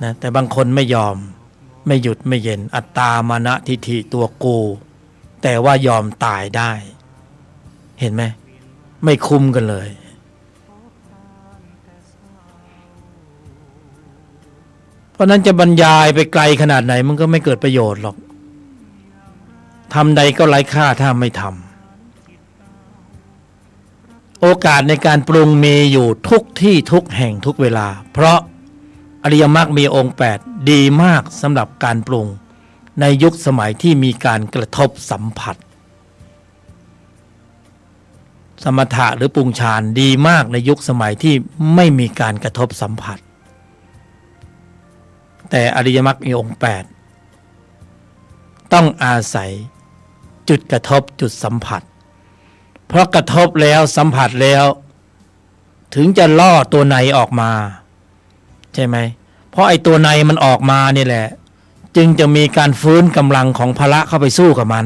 นะแต่บางคนไม่ยอมไม่หยุดไม่เย็นอัตตามานะทิฏฐิตัวกูแต่ว่ายอมตายได้เห็นไหมไม่คุ้มกันเลยเพราะนั้นจะบรรยายไปไกลขนาดไหนมันก็ไม่เกิดประโยชน์หรอกทำใดก็ไร้ค่าถ้าไม่ทำโอกาสในการปรุงมีอยู่ทุกที่ทุกแห่งทุกเวลาเพราะอริยมรรคมีองค์8ดีมากสำหรับการปรุงในยุคสมัยที่มีการกระทบสัมผัสสมถะหรือปรุงฌานดีมากในยุคสมัยที่ไม่มีการกระทบสัมผัสแต่อริยมรรคมีองค์8ต้องอาศัยจุดกระทบจุดสัมผัสเพราะกระทบแล้วสัมผัสแล้วถึงจะล่อตัวในออกมาใช่ไหมเพราะไอ้ตัวในมันออกมานี่แหละจึงจะมีการฟื้นกำลังของพละเข้าไปสู้กับมัน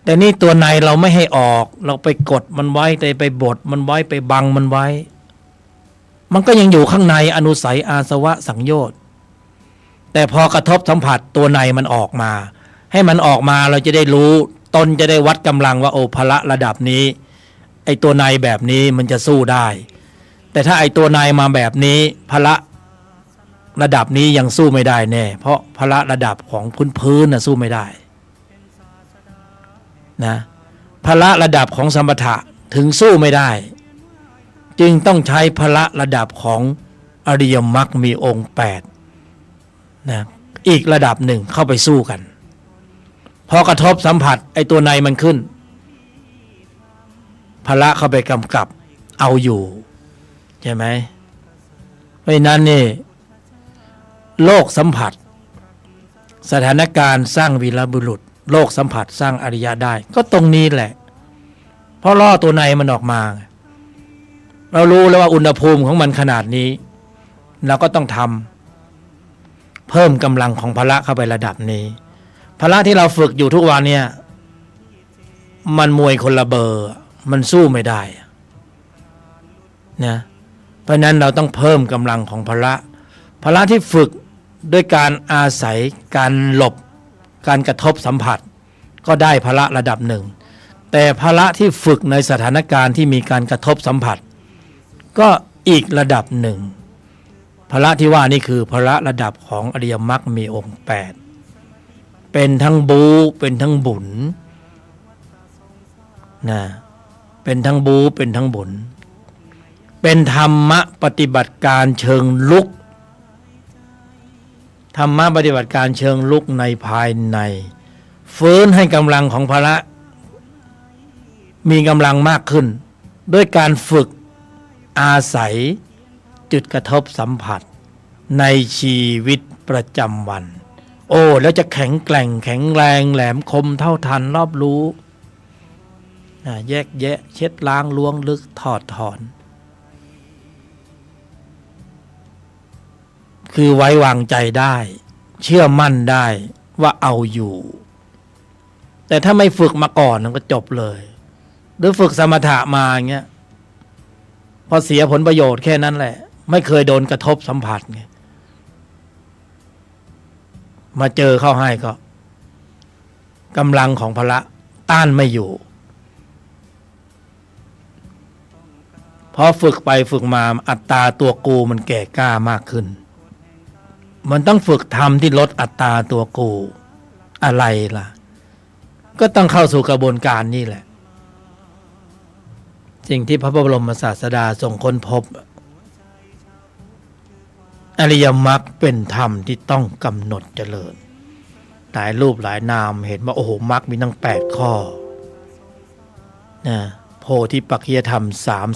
แต่นี่ตัวในเราไม่ให้ออกเราไปกดมันไว้ไปบดมันไว้ไปบังมันไว้มันก็ยังอยู่ข้างในอนุสัยอาสวะสังโยชน์แต่พอกระทบสัมผัสตัวในมันออกมาให้มันออกมาเราจะได้รู้ตนจะได้วัดกำลังว่าโอ้พละระดับนี้ไอ้ตัวในแบบนี้มันจะสู้ได้แต่ถ้าไอ้ตัวในมาแบบนี้พละระดับนี้ยังสู้ไม่ได้แน่เพราะพละระดับของพื้นสู้ไม่ได้นะพละระดับของสมถะถึงสู้ไม่ได้จึงต้องใช้พละระดับของอริยมรรคมีองค์8นะอีกระดับหนึ่งเข้าไปสู้กันพอกระทบสัมผัสไอ้ตัวในมันขึ้นพละเข้าไปกำกับเอาอยู่ใช่ไหมเพราะนั้นนี่โลกสัมผัสสถานการณ์สร้างวีรบุรุษโลกสัมผัสสร้างอริยะได้ก็ตรงนี้แหละเพราะล่อตัวในมันออกมาเรารู้แล้วว่าอุณหภูมิของมันขนาดนี้เราก็ต้องทำเพิ่มกำลังของพละเข้าไประดับนี้พละที่เราฝึกอยู่ทุกวันเนี่ยมันมวยคนละเบอร์มันสู้ไม่ได้นะเพราะนั้นเราต้องเพิ่มกำลังของพละที่ฝึกด้วยการอาศัยการหลบการกระทบสัมผัสก็ได้พละระดับหนึ่งแต่พละที่ฝึกในสถานการณ์ที่มีการกระทบสัมผัสก็อีกระดับหนึ่งพละที่ว่านี่คือพละระดับของอริยมรรคมีองค์ เป็นทั้งบูเป็นทั้งบุญนะเป็นทั้งบูเป็นทั้งบุญเป็นธรรมะปฏิบัติการเชิงลุกธรรมะปฏิบัติการเชิงลุกในภายในฟื้นให้กำลังของพละมีกำลังมากขึ้นด้วยการฝึกอาศัยจุดกระทบสัมผัสในชีวิตประจำวันโอ้แล้วจะแข็งแกร่งแข็งแรงแหลมคมเท่าทันรอบรู้แยกแยะเช็ดล้างล้วงลึกถอดถอนคือไว้วางใจได้เชื่อมั่นได้ว่าเอาอยู่แต่ถ้าไม่ฝึกมาก่อนมันก็จบเลยหรือฝึกสมถะมาอย่างเงี้ยพอเสียผลประโยชน์แค่นั้นแหละไม่เคยโดนกระทบสัมผัสไงมาเจอเข้าให้ก็กำลังของพละต้านไม่อยู่พอฝึกไปฝึกมาอัตตาตัวกูมันแก่กล้ามากขึ้นมันต้องฝึกทำที่ลดอัตตาตัวกูอะไรล่ะก็ต้องเข้าสู่กระบวนการนี่แหละสิ่งที่พระบรมศาสดาทรงค้นพบอริยมรรคเป็นธรรมที่ต้องกำหนดเจริญหลายรูปหลายนามเห็นว่าโอ้โหมรรคมีตั้ง8ข้อนะโพธิปักขิยธรรม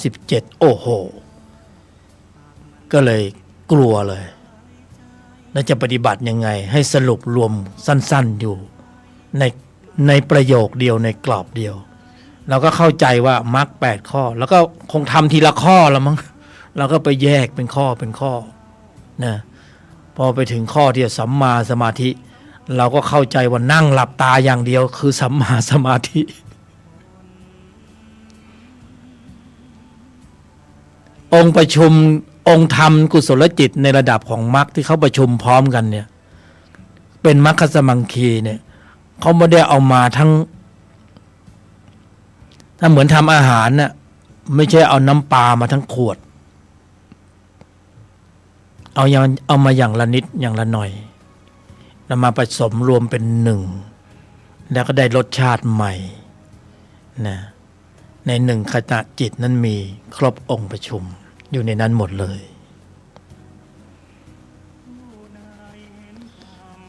37โอ้โหก็เลยกลัวเลยแล้วจะปฏิบัติยังไงให้สรุปรวมสั้นๆอยู่ในประโยคเดียวในกรอบเดียวเราก็เข้าใจว่ามรรค8ข้อแล้วก็คงทำทีละข้อแล้วมั้งเราก็ไปแยกเป็นข้อเป็นข้อนะพอไปถึงข้อที่สัมมาสมาธิเราก็เข้าใจว่านั่งหลับตาอย่างเดียวคือสัมมาสมาธิองค์ประชุมองค์ธรรมกุศลจิตในระดับของมรรคที่เขาประชุมพร้อมกันเนี่ยเป็นมรรคสมังคีเนี่ยเขาไม่ได้เอามาทั้งถ้าเหมือนทำอาหารน่ะไม่ใช่เอาน้ำปลามาทั้งขวดเอามาอย่างละนิดอย่างละหน่อยแล้วมาผสมรวมเป็นหนึ่งแล้วก็ได้รสชาติใหม่นะในหนึ่งขณะจิตนั้นมีครบองค์ประชุมอยู่ในนั้นหมดเลย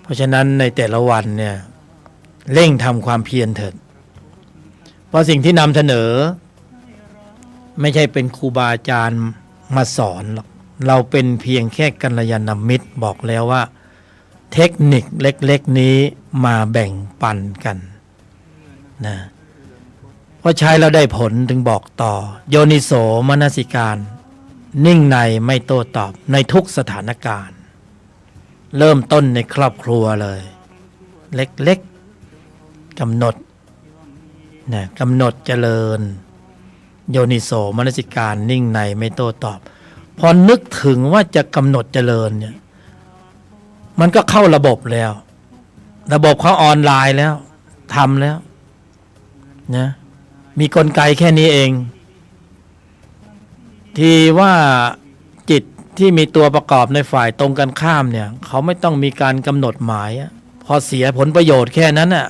เพราะฉะนั้นในแต่ละวันเนี่ยเร่งทำความเพียรเถิดเพราะสิ่งที่นำเสนอไม่ใช่เป็นครูบาอาจารย์มาสอนหรอกเราเป็นเพียงแค่กัลยาณมิตรบอกแล้วว่าเทคนิคเล็กๆนี้มาแบ่งปันกันนะเพราะใช้แล้วได้ผลถึงบอกต่อโยนิโสมนสิการนิ่งในไม่โต้ตอบในทุกสถานการณ์เริ่มต้นในครอบครัวเลยเล็กๆกำหนดนะกำหนดเจริญโยนิโสมนสิการนิ่งในไม่โต้ตอบพอนึกถึงว่าจะกำหนดเจริญเนี่ยมันก็เข้าระบบแล้วระบบเขาออนไลน์แล้วทำแล้วนะมีกลไกแค่นี้เองที่ว่าจิตที่มีตัวประกอบในฝ่ายตรงกันข้ามเนี่ยเขาไม่ต้องมีการกำหนดหมายพอเสียผลประโยชน์แค่นั้นน่ะ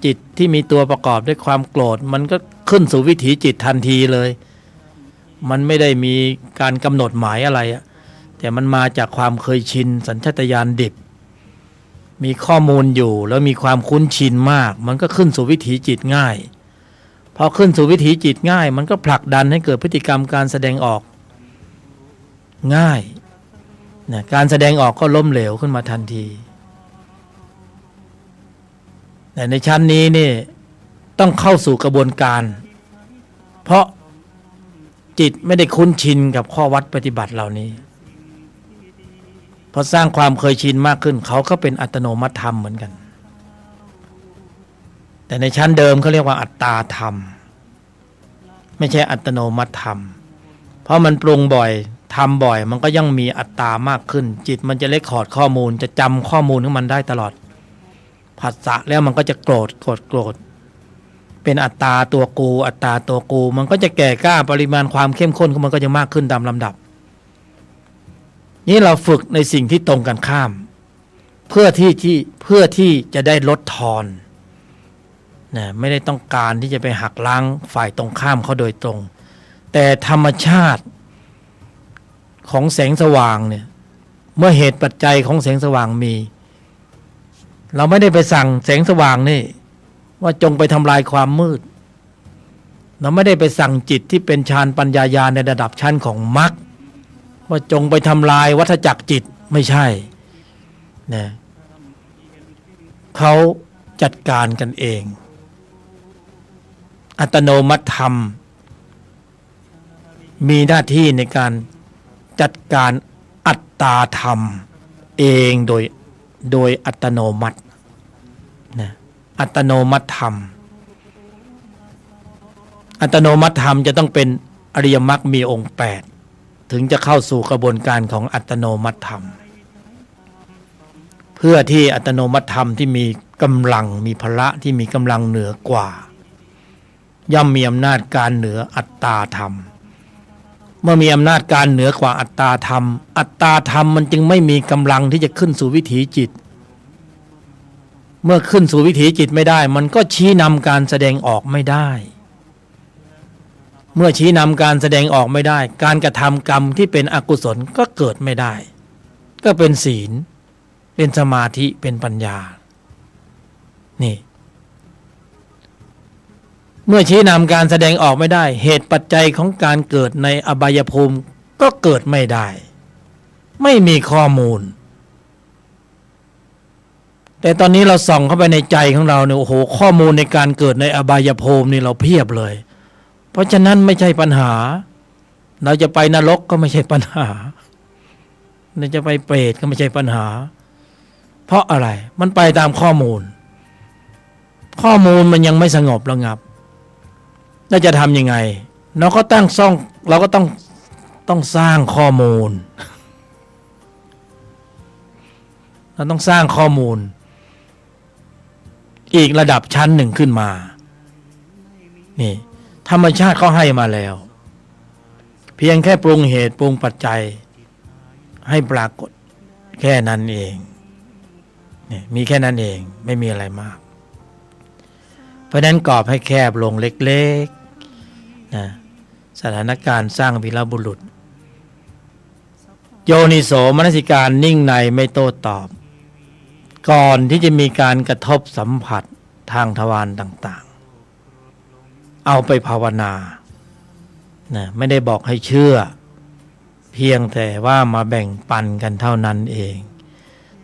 จิตที่มีตัวประกอบด้วยความโกรธมันก็ขึ้นสู่วิถีจิตทันทีเลยมันไม่ได้มีการกำหนดหมายอะไรแต่มันมาจากความเคยชินสัญชาตญาณดิบมีข้อมูลอยู่แล้วมีความคุ้นชินมากมันก็ขึ้นสู่วิถีจิตง่ายพอขึ้นสู่วิถีจิตง่ายมันก็ผลักดันให้เกิดพฤติกรรมการแสดงออกง่ายนะการแสดงออกก็ล้มเหลวขึ้นมาทันทีแต่ในชั้นนี้นี่ต้องเข้าสู่กระบวนการเพราะจิตไม่ได้คุ้นชินกับข้อวัดปฏิบัติเหล่านี้พอสร้างความเคยชินมากขึ้นเขาก็เป็นอัตโนมัติธรรมเหมือนกันแต่ในชั้นเดิมเขาเรียกว่าอัตตาธรรมไม่ใช่อัตโนมัติธรรมเพราะมันปรุงบ่อยทำบ่อยมันก็ยังมีอัตตามากขึ้นจิตมันจะเรคคอร์ดข้อมูลจะจำข้อมูลของมันได้ตลอดผัสสะแล้วมันก็จะโกรธเป็นอัตตาตัวกูอัตตาตัวกูมันก็จะแก่กล้าปริมาณความเข้มข้นของมันก็จะมากขึ้นตามลำดับนี่เราฝึกในสิ่งที่ตรงกันข้าม เพื่อที่จะได้ลดทอนนะไม่ได้ต้องการที่จะไปหักล้างฝ่ายตรงข้ามเขาโดยตรงแต่ธรรมชาติของแสงสว่างเนี่ยเมื่อเหตุปัจจัยของแสงสว่างมีเราไม่ได้ไปสั่งแสงสว่างนี่ว่าจงไปทำลายความมืดเราไม่ได้ไปสั่งจิตที่เป็นฌานปัญญาญาณในระดับชั้นของมรรคว่าจงไปทำลายวัฏจักรจิตไม่ใช่นะเขาจัดการกันเองอัตโนมัติธรรมมีหน้าที่ในการจัดการอัตตาธรรมเองโดยอัตโนมัตินะอัตโนมัติธรรมอัตโนมัติธรรมจะต้องเป็นอริยมรรคมีองค์8ถึงจะเข้าสู่กระบวนการของอัตโนมัติธรรมเพื่อที่อัตโนมัติธรรมที่มีกำลังมีพละที่มีกำลังเหนือกว่าย่อมมีอำนาจการเหนืออัตตาธรรมเมื่อมีอำนาจการเหนือกว่าอัตตาธรรมอัตตาธรรมมันจึงไม่มีกำลังที่จะขึ้นสู่วิถีจิตเมื่อขึ้นสู่วิถีจิตไม่ได้มันก็ชี้นำการแสดงออกไม่ได้เมื่อชี้นำการแสดงออกไม่ได้การกระทำกรรมที่เป็นอกุศลก็เกิดไม่ได้ก็เป็นศีลเป็นสมาธิเป็นปัญญานี่เมื่อชี้นำการแสดงออกไม่ได้เหตุปัจจัยของการเกิดในอบายภูมิก็เกิดไม่ได้ไม่มีข้อมูลแต่ตอนนี้เราส่องเข้าไปในใจของเราเนี่ยโอ้โหข้อมูลในการเกิดในอบายภูมินี่เราเพียบเลยเพราะฉะนั้นไม่ใช่ปัญหาเราจะไปนรกก็ไม่ใช่ปัญหาเราจะไปเปรตก็ไม่ใช่ปัญหาเพราะอะไรมันไปตามข้อมูลมันยังไม่สงบระงับแล้วจะทำยังไงเราก็ต้องสร้างข้อมูลเราต้องสร้างข้อมูลอีกระดับชั้นหนึ่งขึ้นมานี่ธรรมชาติเขาให้มาแล้วเพียงแค่ปรุงเหตุปรุงปัจจัยให้ปรากฏแค่นั้นเองนี่มีแค่นั้นเองไม่มีอะไรมากเพราะนั้นกรอบให้แคบลงเล็กๆนะสถานการณ์สร้างวีรบุรุษโยนิโสมนสิการนิ่งในไม่โต้ตอบก่อนที่จะมีการกระทบสัมผัสทางทวารต่างๆเอาไปภาวนานะไม่ได้บอกให้เชื่อเพียงแต่ว่ามาแบ่งปันกันเท่านั้นเอง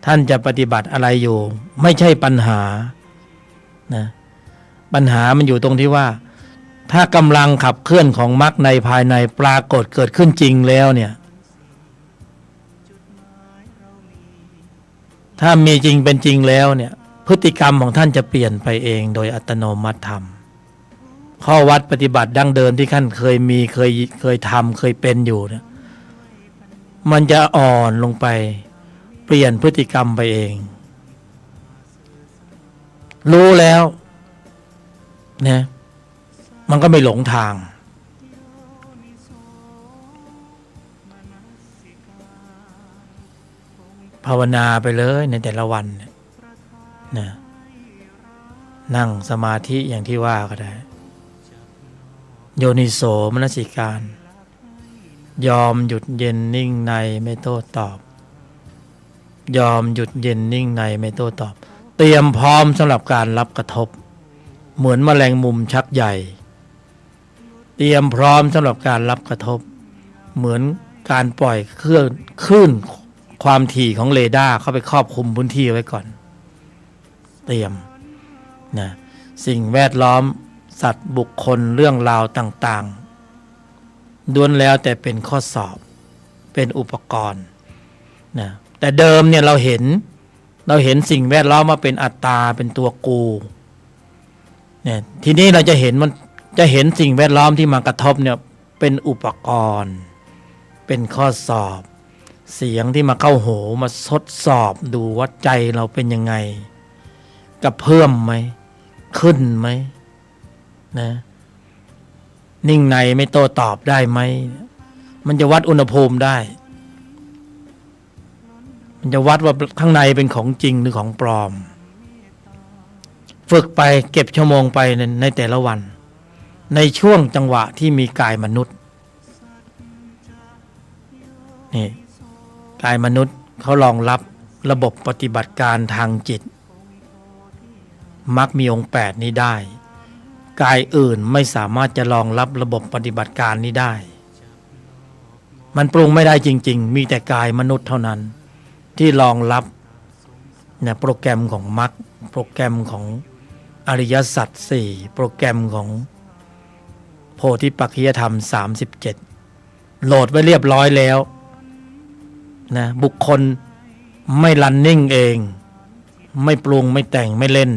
ท่านจะปฏิบัติอะไรอยู่ไม่ใช่ปัญหานะปัญหามันอยู่ตรงที่ว่าถ้ากำลังขับเคลื่อนของมรรคในภายในปรากฏเกิดขึ้นจริงแล้วเนี่ยถ้ามีจริงเป็นจริงแล้วเนี่ยพฤติกรรมของท่านจะเปลี่ยนไปเองโดยอัตโนมัติธรรมข้อวัดปฏิบัติดั้งเดิมที่ท่านเคยมีเคยทำเคยเป็นอยู่เนี่ยมันจะอ่อนลงไปเปลี่ยนพฤติกรรมไปเองรู้แล้วเนี่ยมันก็ไม่หลงทางภาวนาไปเลยในแต่ละวันนะนั่งสมาธิอย่างที่ว่าก็ได้โยนิโสมนสิการยอมหยุดเย็นนิ่งในไม่โต้ตอบยอมหยุดเย็นนิ่งในไม่โต้ตอบเตรียมพร้อมสำหรับการรับกระทบเหมือนแมลงมุมชักใหญ่เตรียมพร้อมสำหรับการรับกระทบเหมือนการปล่อยคลื่นความถี่ของเรดาร์เข้าไปครอบคลุมพื้นที่ไว้ก่อนเตรียมนะสิ่งแวดล้อมสัตว์บุคคลเรื่องราวต่างๆล้วนแล้วแต่เป็นข้อสอบเป็นอุปกรณ์นะแต่เดิมเนี่ยเราเห็นสิ่งแวดล้อมมาเป็นอัตตาเป็นตัวกูเนี่ยทีนี้เราจะเห็นสิ่งแวดล้อมที่มากระทบเนี่ยเป็นอุปกรณ์เป็นข้อสอบเสียงที่มาเข้าหูมาทดสอบดูว่าใจเราเป็นยังไงกระเพื่อมไหมขึ้นไหมนะนิ่งในไม่โต้ตอบได้ไหมมันจะวัดอุณหภูมิได้ มันจะวัดว่าข้างในเป็นของจริงหรือของปลอมฝึกไปเก็บชั่วโมงไปในแต่ละวันในช่วงจังหวะที่มีกายมนุษย์นี่กายมนุษย์เขารองรับระบบปฏิบัติการทางจิตมักมีองค์8นี้ได้กายอื่นไม่สามารถจะรองรับระบบปฏิบัติการนี้ได้มันปรุงไม่ได้จริงๆมีแต่กายมนุษย์เท่านั้นที่รองรับเนี่ยโปรแกรมของมรรคโปรแกรมของอริยสัจ4โปรแกรมของโพธิปัจจยธรรม37โหลดไว้เรียบร้อยแล้วนะบุคคลไม่รันนิ่งเองไม่ปรุงไม่แต่งไม่เล่น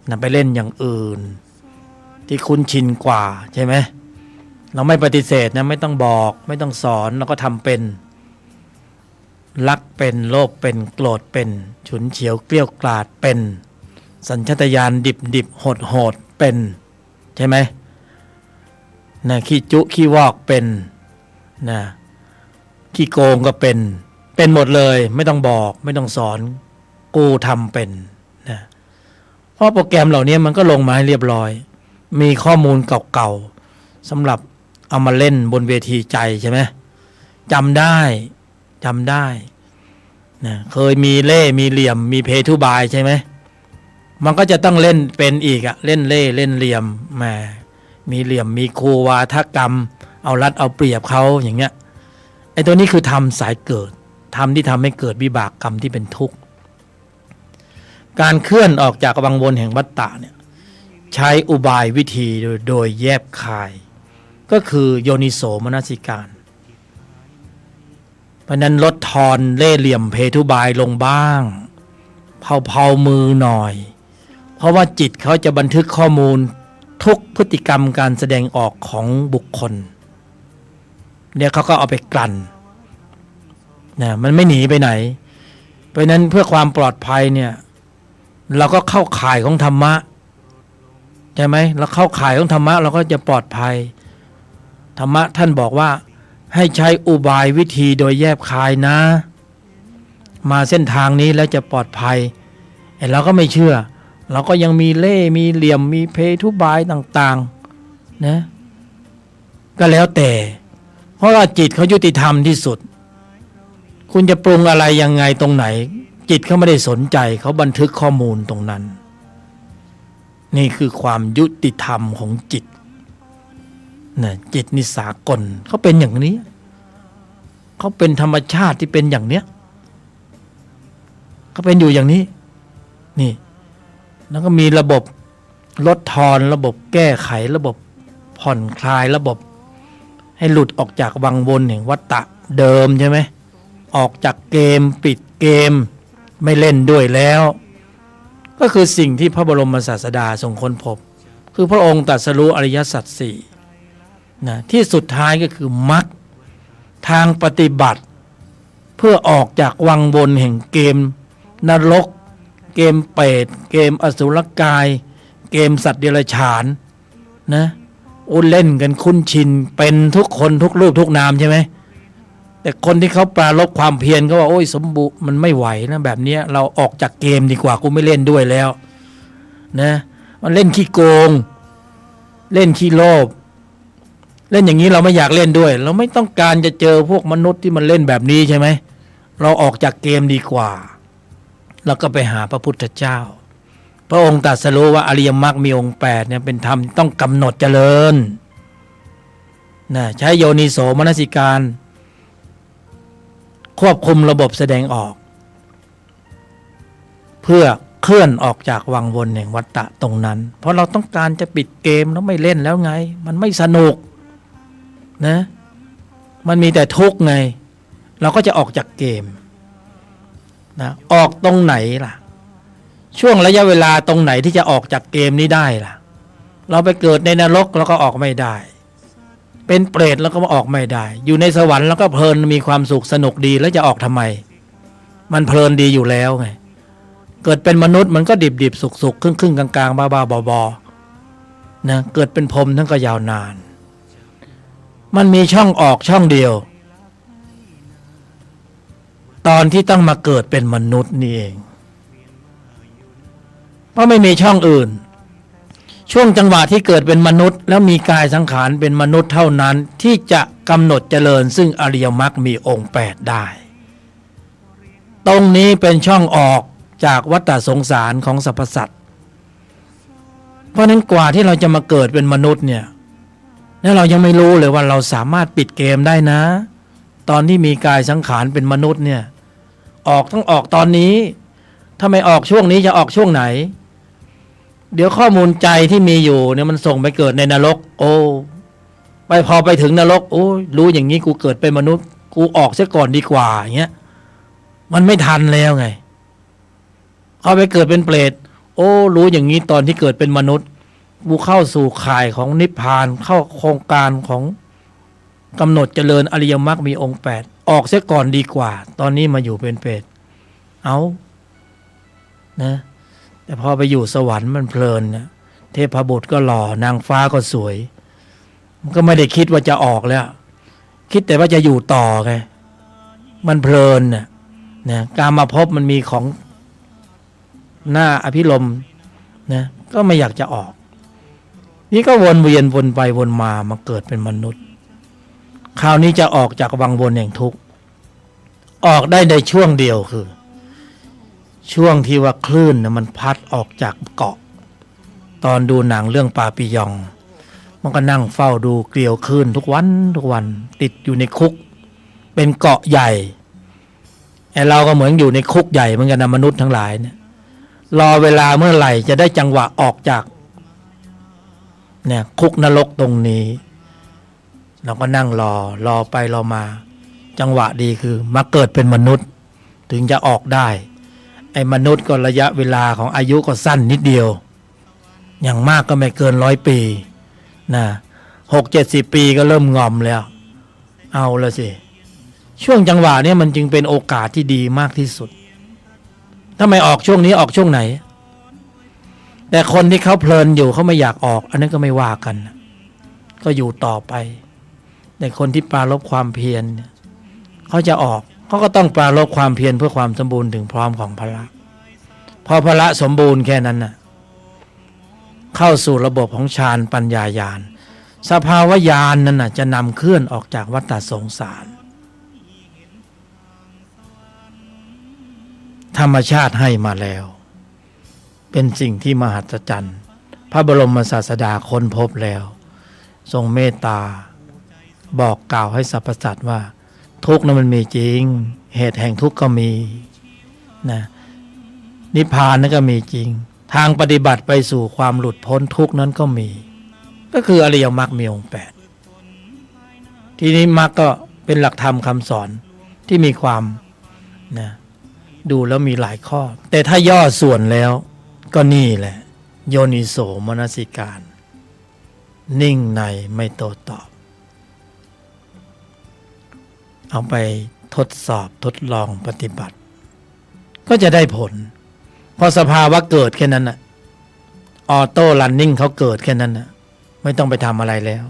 นะไปเล่นอย่างอื่นที่คุ้นชินกว่าใช่ไหมเราไม่ปฏิเสธนะไม่ต้องบอกไม่ต้องสอนเราก็ทำเป็นรักเป็นโลภเป็นโกรธเป็นฉุนเฉียวเกลี้ยวกล่อมเป็นสัญชาตญาณดิบโหดเป็นใช่ไหมนะขี้จุขี้วอกเป็นนะขี้โกงก็เป็นหมดเลยไม่ต้องบอกไม่ต้องสอนกูทำเป็นนะเพราะโปรแกรมเหล่านี้มันก็ลงมาให้เรียบร้อยมีข้อมูลเก่าๆสำหรับเอามาเล่นบนเวทีใจใช่ไหมจำได้นะเคยมีเล่มีเหลี่ยมมีเพทุบายใช่ไหมมันก็จะต้องเล่นเป็นอีกอะเล่นเล่เล่นเหลี่ยมแหมมีเหลี่ยมมีคูวาทกรรมเอารัดเอาเปรียบเขาอย่างเงี้ยไอ้ตัวนี้คือทำสายเกิดทำที่ทำให้เกิดวิบากกรรมที่เป็นทุกข์การเคลื่อนออกจากวังวนแห่งวัฏฏะเนี่ยใช้อุบายวิธีโดยแยบคายก็คือโยนิโสมนสิการเพราะนั้นลดทอนเล่เหลี่ยมเพทุบายลงบ้างเผามือหน่อยเพราะว่าจิตเขาจะบันทึกข้อมูลทุกพฤติกรรมการแสดงออกของบุคคลเนี่ยเขาก็เอาไปกลั่นนะมันไม่หนีไปไหนเพราะนั้นเพื่อความปลอดภัยเนี่ยเราก็เข้าข่ายของธรรมะใช่ไหมเราเข้าข่ายของธรรมะเราก็จะปลอดภัยธรรมะท่านบอกว่าให้ใช้อุบายวิธีโดยแยบคายนะมาเส้นทางนี้แล้วจะปลอดภัยไอ้เราก็ไม่เชื่อเราก็ยังมีเล่มีเหลี่ยมมีเพทุบายต่างๆนะก็แล้วแต่เพราะว่าจิตเขายุติธรรมที่สุดคุณจะปรุงอะไรยังไงตรงไหนจิตเขาไม่ได้สนใจเขาบันทึกข้อมูลตรงนั้นนี่คือความยุติธรรมของจิตนะจิตนิสากลเขาเป็นอย่างนี้เขาเป็นธรรมชาติที่เป็นอย่างเนี้ยเขาเป็นอยู่อย่างนี้นี่แล้วก็มีระบบลดทอนระบบแก้ไขระบบผ่อนคลายระบบให้หลุดออกจากวังวนแห่งวัฏฏะเดิมใช่ไหมออกจากเกมปิดเกมไม่เล่นด้วยแล้วก็คือสิ่งที่พระบรมศาสดาทรงค้นพบคือพระองค์ตรัสรู้อริยสัจสี่นะที่สุดท้ายก็คือมรรคทางปฏิบัติเพื่อออกจากวังวนแห่งเกมนรกเกมเปรตเกมอสุรกายเกมสัตว์เดรัจฉานนะเล่นกันคุ้นชินเป็นทุกคนทุกรูปทุกนามใช่ไหมแต่คนที่เขาปรารภความเพียรก็ว่าโอ้ยสมบุมันไม่ไหวนะแบบนี้เราออกจากเกมดีกว่ากูไม่เล่นด้วยแล้วนะมันเล่นขี้โกงเล่นขี้โลภเล่นอย่างนี้เราไม่อยากเล่นด้วยเราไม่ต้องการจะเจอพวกมนุษย์ที่มันเล่นแบบนี้ใช่ไหมเราออกจากเกมดีกว่าแล้วก็ไปหาพระพุทธเจ้าพระองค์ตรัสรู้ว่าอริยมรรคมีองค์8เนี่ยเป็นธรรมต้องกำหนดเจริญนะใช้โยนิโสมนสิการควบคุมระบบแสดงออกเพื่อเคลื่อนออกจากวังวนแห่งวัฏฏะตรงนั้นเพราะเราต้องการจะปิดเกมแล้วไม่เล่นแล้วไงมันไม่สนุกนะมันมีแต่ทุกข์ไงเราก็จะออกจากเกมนะออกตรงไหนล่ะช่วงระยะเวลาตรงไหนที่จะออกจากเกมนี้ได้ล่ะเราไปเกิดในนรกเราก็ออกไม่ได้เป็นเปรตแล้วก็ออกไม่ได้อยู่ในสวรรค์แล้วก็เพลินมีความสุขสนุกดีแล้วจะออกทำไมมันเพลินดีอยู่แล้วไงเกิดเป็นมนุษย์มันก็ดิบสุกครึ่งกลางๆบ้าๆบอๆนะเกิดเป็นพรหมทั้งก็ยาวนานมันมีช่องออกช่องเดียว ตอนที่ต้องมาเกิดเป็นมนุษย์นี่เองเพราะไม่มีช่องอื่นช่วงจังหวะที่เกิดเป็นมนุษย์แล้วมีกายสังขารเป็นมนุษย์เท่านั้นที่จะกำหนดเจริญซึ่งอริยมรรคมีองค์8ได้ตรงนี้เป็นช่องออกจากวัฏสงสารของสรรพสัตว์เพราะนั้นกว่าที่เราจะมาเกิดเป็นมนุษย์เนี่ยแล้วเรายังไม่รู้เลยว่าเราสามารถปิดเกมได้นะตอนที่มีกายสังขารเป็นมนุษย์เนี่ยต้องออกตอนนี้ถ้าไม่ออกช่วงนี้จะออกช่วงไหนเดี๋ยวข้อมูลใจที่มีอยู่เนี่ยมันส่งไปเกิดในนรกโอ้พอไปถึงนรกโอ้รู้อย่างนี้กูเกิดเป็นมนุษย์กูออกเสียก่อนดีกว่าอย่างเงี้ยมันไม่ทันแล้วไงเขาไปเกิดเป็นเปรตโอ้รู้อย่างนี้ตอนที่เกิดเป็นมนุษย์กูเข้าสู่ข่ายของนิพพานเข้าโครงการของกำหนดเจริญอริยมรรคมีองค์8ออกเสียก่อนดีกว่าตอนนี้มาอยู่เป็นเปรตเอานะแต่พอไปอยู่สวรรค์มันเพลินนะเทพบุตรก็หล่อนางฟ้าก็สวยมันก็ไม่ได้คิดว่าจะออกแล้วคิดแต่ว่าจะอยู่ต่อไงมันเพลินนะการมาพบมันมีของหน้าอภิรมย์นะก็ไม่อยากจะออกนี่ก็วนเวียนวนไปวนมาเกิดเป็นมนุษย์คราวนี้จะออกจากวังวนแห่งทุกข์ออกได้ในช่วงเดียวคือช่วงที่ว่าคลื่นนะมันพัดออกจากเกาะตอนดูหนังเรื่องปาปิยองมันก็นั่งเฝ้าดูเกลียวคลื่นทุกวันติดอยู่ในคุกเป็นเกาะใหญ่ไอ้เราก็เหมือนอยู่ในคุกใหญ่เหมือนกันนะมนุษย์ทั้งหลายเนี่ยรอเวลาเมื่อไหร่จะได้จังหวะออกจากเนี่ยคุกนรกตรงนี้เราก็นั่งรอไปรอมาจังหวะดีคือมาเกิดเป็นมนุษย์ถึงจะออกได้ไอ้มนุษย์ก็ระยะเวลาของอายุก็สั้นนิดเดียวอย่างมากก็ไม่เกิน100 ปีนะ60-70 ปีก็เริ่มงอมแล้วเอาละสิช่วงจังหวะนี้มันจึงเป็นโอกาสที่ดีมากที่สุดถ้าไม่ออกช่วงนี้ออกช่วงไหนแต่คนที่เขาเพลินอยู่เขาไม่อยากออกอันนั้นก็ไม่ว่ากันก็อยู่ต่อไปแต่คนที่ปรารภความเพียรเขาจะออกเขาก็ต้องปรารภความเพียรเพื่อความสมบูรณ์ถึงพร้อมของพละพอพละสมบูรณ์แค่นั้นน่ะเข้าสู่ระบบของฌานปัญญาญาณสภาวะญาณนั้นน่ะจะนำเคลื่อนออกจากวัฏสงสารธรรมชาติให้มาแล้วเป็นสิ่งที่มหัศจรรย์พระบรมศาสดาค้นพบแล้วทรงเมตตาบอกกล่าวให้สรรพสัตว์ว่าทุกข์นั้นมันมีจริงเหตุแห่งทุกข์ก็มีนะนิพพานนั้นก็มีจริงทางปฏิบัติไปสู่ความหลุดพ้นทุกข์นั้นก็มีก็คืออริยมรรคมีองค์8ทีนี้มรรคก็เป็นหลักธรรมคำสอนที่มีความนะดูแล้วมีหลายข้อแต่ถ้าย่อส่วนแล้วก็นี่แหละโยนิโสมนสิการนิ่งในไม่โต้ตอบเอาไปทดสอบทดลองปฏิบัติก็จะได้ผลพอสภาวะเกิดแค่นั้นน่ะออโต้รันนิ่งเขาเกิดแค่นั้นน่ะไม่ต้องไปทำอะไรแล้ว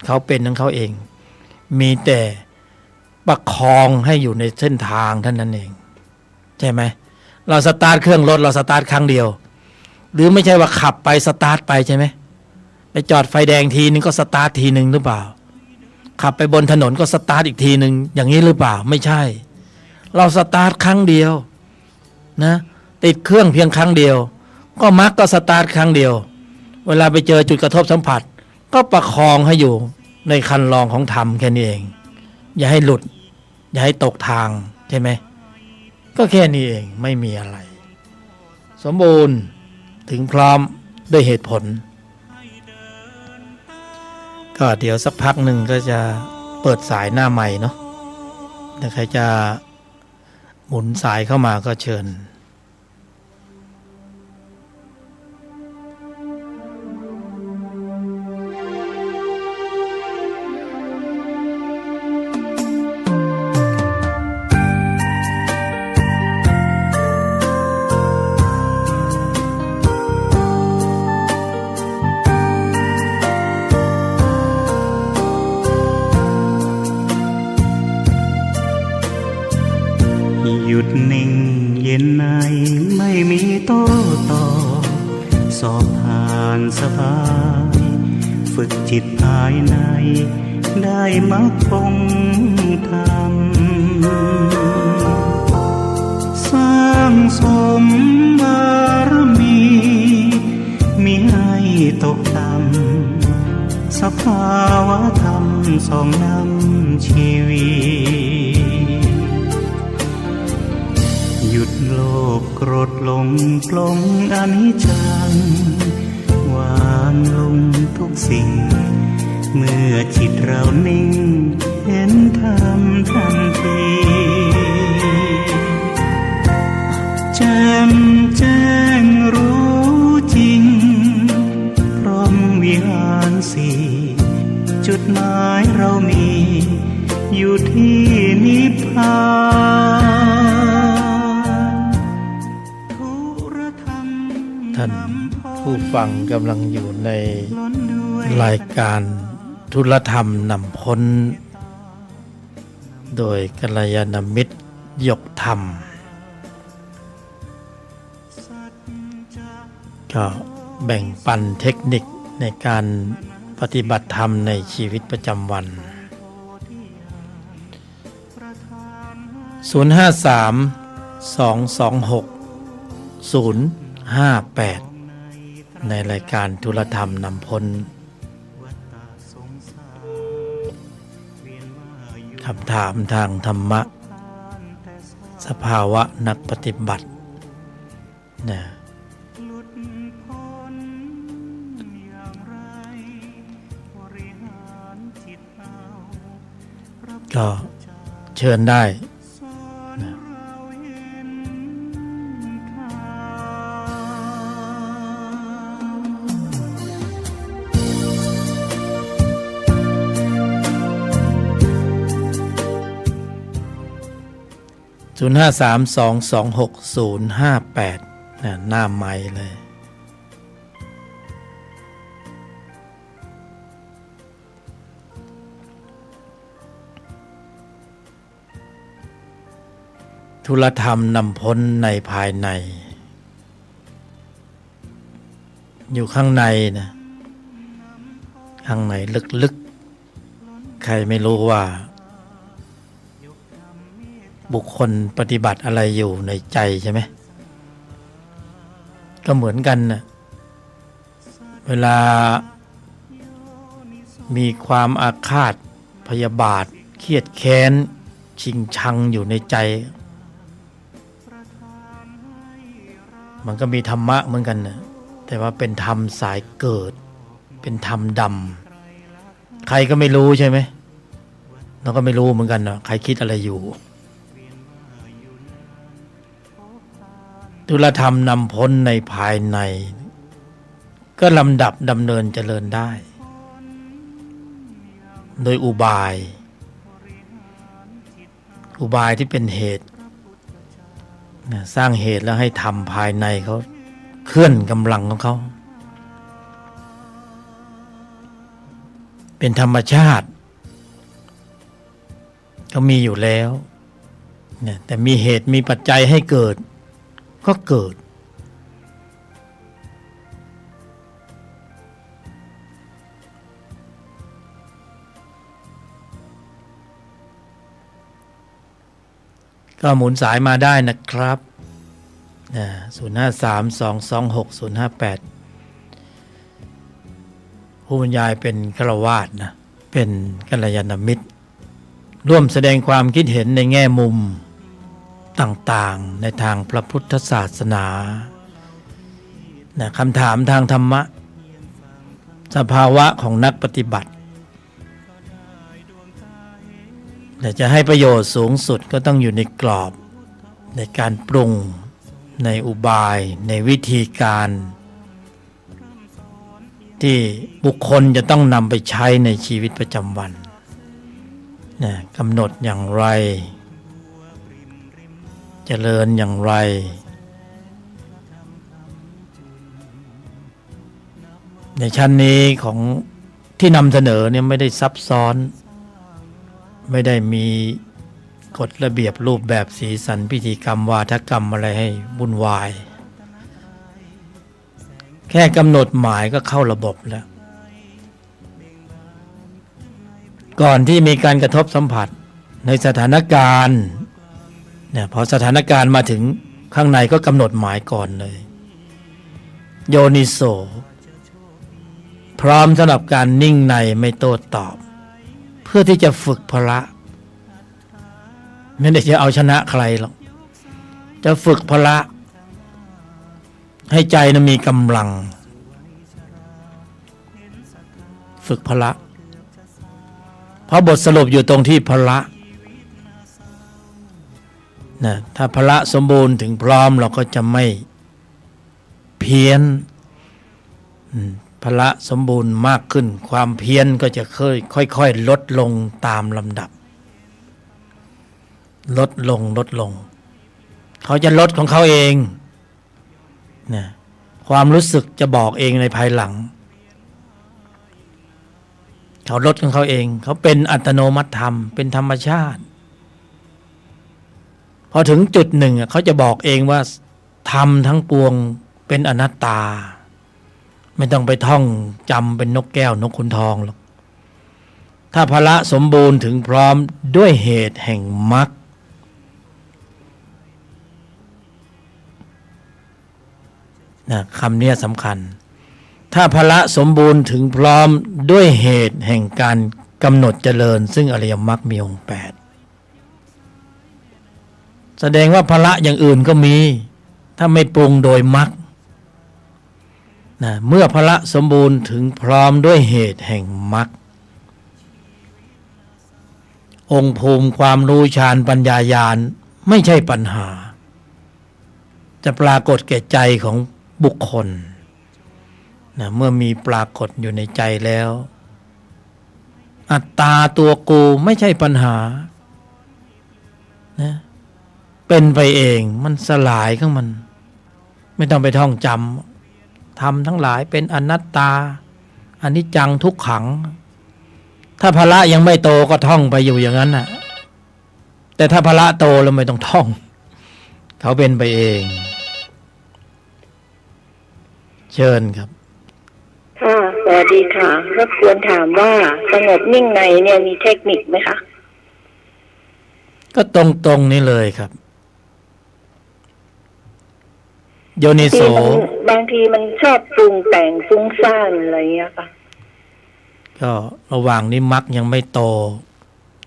เขาเป็นของเขาเองมีแต่ประคองให้อยู่ในเส้นทางเท่านั้นเองใช่ไหมเราสตาร์ทเครื่องรถเราสตาร์ทครั้งเดียวหรือไม่ใช่ว่าขับไปสตาร์ทไปใช่ไหมไปจอดไฟแดงทีนึงก็สตาร์ททีนึงหรือเปล่าขับไปบนถนนก็สตาร์ทอีกทีนึงอย่างนี้หรือเปล่าไม่ใช่เราสตาร์ทครั้งเดียวนะติดเครื่องเพียงครั้งเดียวก็มักก็สตาร์ทครั้งเดียวเวลาไปเจอจุดกระทบสัมผัสก็ประคองให้อยู่ในคันลองของธรรมแค่นี้เองอย่าให้หลุดอย่าให้ตกทางใช่ไหมก็แค่นี้เองไม่มีอะไรสมบูรณ์ถึงพร้อมด้วยเหตุผลก็เดี๋ยวสักพักหนึ่งก็จะเปิดสายหน้าใหม่เนาะถ้าใครจะหมุนสายเข้ามาก็เชิญ ล หยุดนิ่งเย็นในไม่มีโต้ตอบสอบผ่านสบายฝึกจิตภายในได้มรรคคงธรรมสร้างสมบารมีมิให้ตกต่ำสภาวะธรรมสองนำชีวิตหยุดโลภโกรธหลงปลงอนิจจังวางลงทุกสิ่งเมื่อจิตเรานิ่งเห็นธรรมทันทีแจ่มแจ้งรู้จริงพร้อมวิหารสี่จุดหมายเรามีอยู่ที่นิพพานทุรธรรม ท่านผู้ฟังกำลังอยู่ในรายการธุลธรรมนำพ้นโดยกัลยาณมิตรยกธรรมก็แบ่งปันเทคนิคในการปฏิบัติธรรมในชีวิตประจำวัน 053-226-058 ในรายการธุลธรรมนำพ้นคำถามทางธรรมะสภาวะนักปฏิบัตินะก็เชิญได้นะ053-226-058หน้าไมค์เลยธุลธรรมนำพ้นในภายในอยู่ข้างในนะข้างในลึกๆใครไม่รู้ว่าบุคคลปฏิบัติอะไรอยู่ในใจใช่ไหมก็เหมือนกันนะเวลามีความอาฆาตพยาบาทเครียดแค้นชิงชังอยู่ในใจมันก็มีธรรมะเหมือนกันนะแต่ว่าเป็นธรรมสายเกิดเป็นธรรมดำใครก็ไม่รู้ใช่ไหมเราก็ไม่รู้เหมือนกันนะใครคิดอะไรอยู่ธุลธรรมนำพ้นในภายในก็ลำดับดำเนินเจริญได้โดยอุบายที่เป็นเหตุสร้างเหตุแล้วให้ทำภายในเขาเคลื่อนกำลังของเขาเป็นธรรมชาติก็มีอยู่แล้วเนี่ยแต่มีเหตุมีปัจจัยให้เกิดก็เกิดก็หมุนสายมาได้นะครับ053-226-058ผู้บรรยายเป็นฆราวาสนะเป็นกัลยาณมิตรร่วมแสดงความคิดเห็นในแง่มุมต่างๆในทางพระพุทธศาสนาคำถามทางธรรมะสภาวะของนักปฏิบัติแต่จะให้ประโยชน์สูงสุดก็ต้องอยู่ในกรอบในการปรุงในอุบายในวิธีการที่บุคคลจะต้องนำไปใช้ในชีวิตประจำวันกำหนดอย่างไรเจริญอย่างไรในชั้นนี้ของที่นำเสนอเนี่ยไม่ได้ซับซ้อนไม่ได้มี กฎระเบียบรูปแบบสีสันพิธีกรรมวาทกรรมอะไรให้วุ่นวายแค่กำหนดหมายก็เข้าระบบแล้วก่อนที่มีการกระทบสัมผัสในสถานการณ์เนี่ยพอสถานการณ์มาถึงข้างในก็กำหนดหมายก่อนเลยโยนิโสพร้อมสำหรับการนิ่งในไม่โต้ตอบเพื่อที่จะฝึกพละไม่ได้จะเอาชนะใครหรอกจะฝึกพละให้ใจนั้นมีกำลังฝึกพละเพราะบทสรุปอยู่ตรงที่พละนะถ้าพละสมบูรณ์ถึงพร้อมเราก็จะไม่เพี้ยนพละสมบูรณ์มากขึ้นความเพี้ยนก็จะค่อยๆลดลงตามลำดับลดลงเขาจะลดของเขาเองนะความรู้สึกจะบอกเองในภายหลังเขาลดของเขาเองเขาเป็นอัตโนมัติธรรมเป็นธรรมชาติพอถึงจุดหนึ่งเขาจะบอกเองว่าธรรมทั้งปวงเป็นอนัตตาไม่ต้องไปท่องจำเป็นนกแก้วนกขุนทองหรอกถ้าพละสมบูรณ์ถึงพร้อมด้วยเหตุแห่งมรรคนะคำนี้สำคัญถ้าพละสมบูรณ์ถึงพร้อมด้วยเหตุแห่งการกำหนดเจริญซึ่งอริยมรรคมีองค์8แสดงว่าพละอย่างอื่นก็มีถ้าไม่ปรุงโดยมรรคนะเมื่อพละสมบูรณ์ถึงพร้อมด้วยเหตุแห่งมรรคองค์ภูมิความรู้ฌานปัญญาญาณไม่ใช่ปัญหาจะปรากฏแก่ใจของบุคคลนะเมื่อมีปรากฏอยู่ในใจแล้วอัตตาตัวกูไม่ใช่ปัญหานะเป็นไปเองมันสลายของมันไม่ต้องไปท่องจำทำทั้งหลายเป็นอนัตตาอนิจจังทุกขังถ้าพละยังไม่โตก็ท่องไปอยู่อย่างนั้นน่ะแต่ถ้าพละโตแล้วไม่ต้องท่องเขาเป็นไปเองเชิญครับค่ะสวัสดีค่ะรบกวนถามว่าสงบนิ่งในเนี่ยมีเทคนิคไหมคะก็ตรงๆนี่เลยครับโยนิโสบางทีมันชอบปรุงแต่งฟุ้งซ่านอะไรเงี้ยค่ะก็ระหว่างนี้มรรคยังไม่โต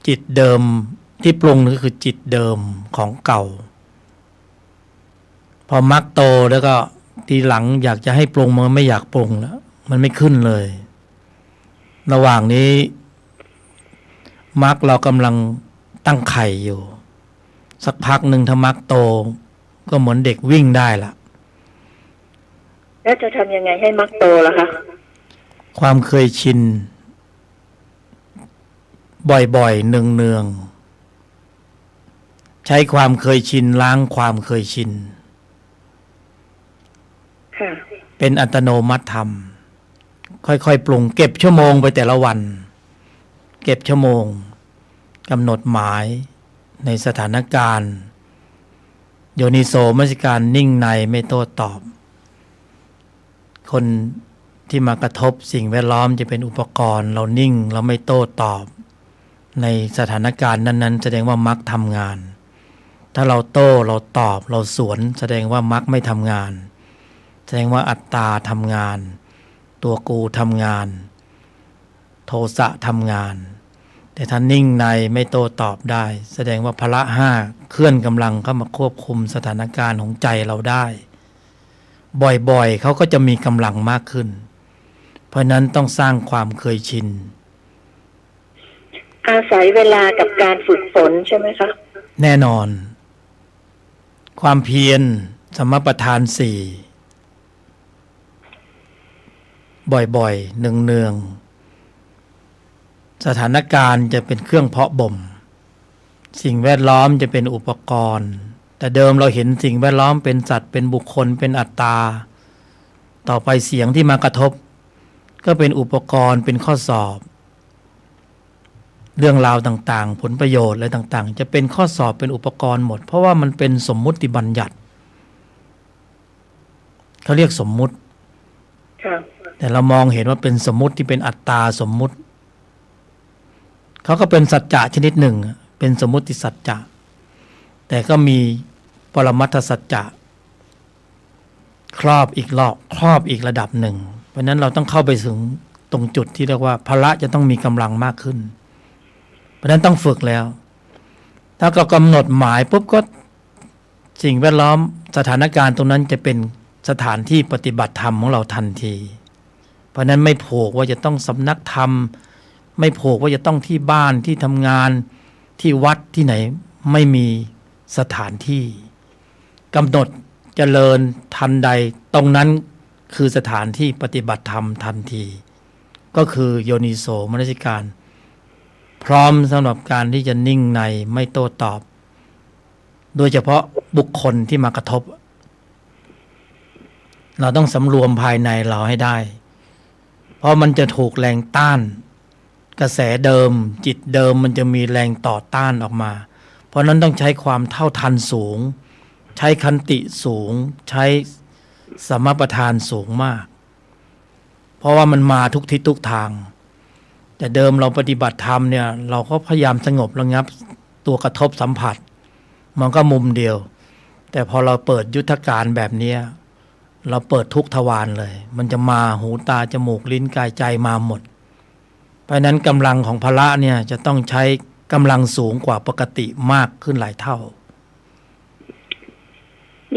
จิตเดิมที่ปรุงก็คือจิตเดิมของเก่าพอมรรคโตแล้วก็ทีหลังอยากจะให้ปรุงมันไม่อยากปรุงแล้วมันไม่ขึ้นเลยระหว่างนี้มรรคเรากำลังตั้งไข่อยู่สักพักหนึ่งถ้ามรรคโตก็เหมือนเด็กวิ่งได้ละแล้วจะทำยังไงให้มรรคโตล่ะคะความเคยชินบ่อยๆเนืองๆใช้ความเคยชินล้างความเคยชินเป็นอัตโนมัติธรรมค่อยๆปรุงเก็บชั่วโมงไปแต่ละวันเก็บชั่วโมงกำหนดหมายในสถานการณ์โยนิโสมนสิการนิ่งในไม่โต้ตอบคนที่มากระทบสิ่งแวดล้อมจะเป็นอุปกรณ์เรานิ่งเราไม่โต้ตอบในสถานการณ์นั้นๆแสดงว่ามรรคทำงานถ้าเราโต้เราตอบเราสวนแสดงว่ามรรคไม่ทำงานแสดงว่าอัตตาทำงานตัวกูทำงานโทสะทำงานแต่ถ้านิ่งในไม่โต้ตอบได้แสดงว่าพละห้าเคลื่อนกำลังเข้ามาควบคุมสถานการณ์ของใจเราได้บ่อยๆเขาก็จะมีกำลังมากขึ้นเพราะนั้นต้องสร้างความเคยชินอาศัยเวลากับการฝึกฝนใช่ไหมคะแน่นอนความเพียรสมประทาน4บ่อยๆเนืองๆสถานการณ์จะเป็นเครื่องเพาะบ่มสิ่งแวดล้อมจะเป็นอุปกรณ์แต่เดิมเราเห็นสิ่งแวดล้อมเป็นสัตว์เป็นบุคคลเป็นอัตตาต่อไปเสียงที่มากระทบก็เป็นอุปกรณ์เป็นข้อสอบ เรื่องราวต่างๆผลประโยชน์อะไรต่างๆจะเป็นข้อสอบเป็นอุปกรณ์หมดเพราะว่ามันเป็นสมมุติบัญญัติเขาเรียกสมมุติแต่เรามองเห็นว่าเป็นสมมุติที่เป็นอัตตาสมมุติเขาก็เป็นสัจจะชนิดหนึ่งเป็นสมมุติสัจจะแต่ก็มีปรมัตถสัจจะครอบอีกระดับหนึ่งเพราะนั้นเราต้องเข้าไปถึงตรงจุดที่เรียกว่าพละจะต้องมีกำลังมากขึ้นเพราะนั้นต้องฝึกแล้วถ้าเรากำหนดหมายปุ๊บก็สิ่งแวดล้อมสถานการณ์ตรงนั้นจะเป็นสถานที่ปฏิบัติธรรมของเราทันทีเพราะนั้นไม่ผูกว่าจะต้องสำนักธรรมไม่ผูกว่าจะต้องที่บ้านที่ทำงานที่วัดที่ไหนไม่มีสถานที่กำหนดเจริญทันใดตรงนั้นคือสถานที่ปฏิบัติธรรมทันทีก็คือโยนิโสมนสิการพร้อมสำหรับการที่จะนิ่งในไม่โต้ตอบโดยเฉพาะบุคคลที่มากระทบเราต้องสำรวมภายในเราให้ได้เพราะมันจะถูกแรงต้านกระแสเดิมจิตเดิมมันจะมีแรงต่อต้านออกมาเพราะนั้นต้องใช้ความเท่าทันสูงใช้ขันติสูงใช้สัมมาประธานสูงมากเพราะว่ามันมาทุกทิศทุกทางแต่เดิมเราปฏิบัติธรรมเนี่ยเราก็พยายามสงบระงับตัวกระทบสัมผัสมันก็มุมเดียวแต่พอเราเปิดยุทธการแบบนี้เราเปิดทุกทวารเลยมันจะมาหูตาจมูกลิ้นกายใจมาหมดเพราะนั้นกำลังของพละเนี่ยจะต้องใช้กำลังสูงกว่าปกติมากขึ้นหลายเท่า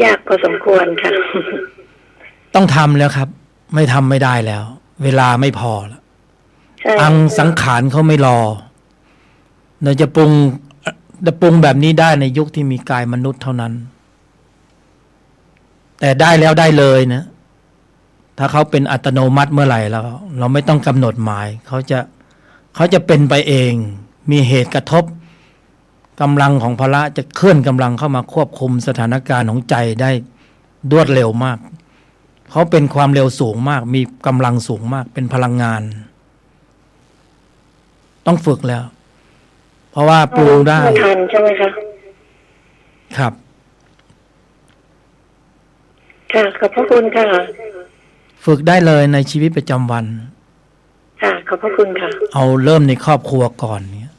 ยากพอสมควรค่ะต้องทำแล้วครับไม่ทำไม่ได้แล้วเวลาไม่พอแล้วอังสังขารเขาไม่รอเราจะปรุงแบบนี้ได้ในยุคที่มีกายมนุษย์เท่านั้นแต่ได้แล้วได้เลยนะถ้าเขาเป็นอัตโนมัติเมื่อไหร่แล้วเราไม่ต้องกำหนดหมายเขาจะเป็นไปเองมีเหตุกระทบกำลังของพละจะเคลื่อนกำลังเข้ามาควบคุมสถานการณ์ของใจได้รวดเร็วมากเขาเป็นความเร็วสูงมากมีกำลังสูงมากเป็นพลังงานต้องฝึกแล้วเพราะว่าปรุงได้ทันใช่ไหมคะครับค่ะขอบพระคุณค่ะฝึกได้เลยในชีวิตประจำวันค่ะขอบพระคุณค่ะเอาเริ่มในครอบครัวก่อนเนี่ย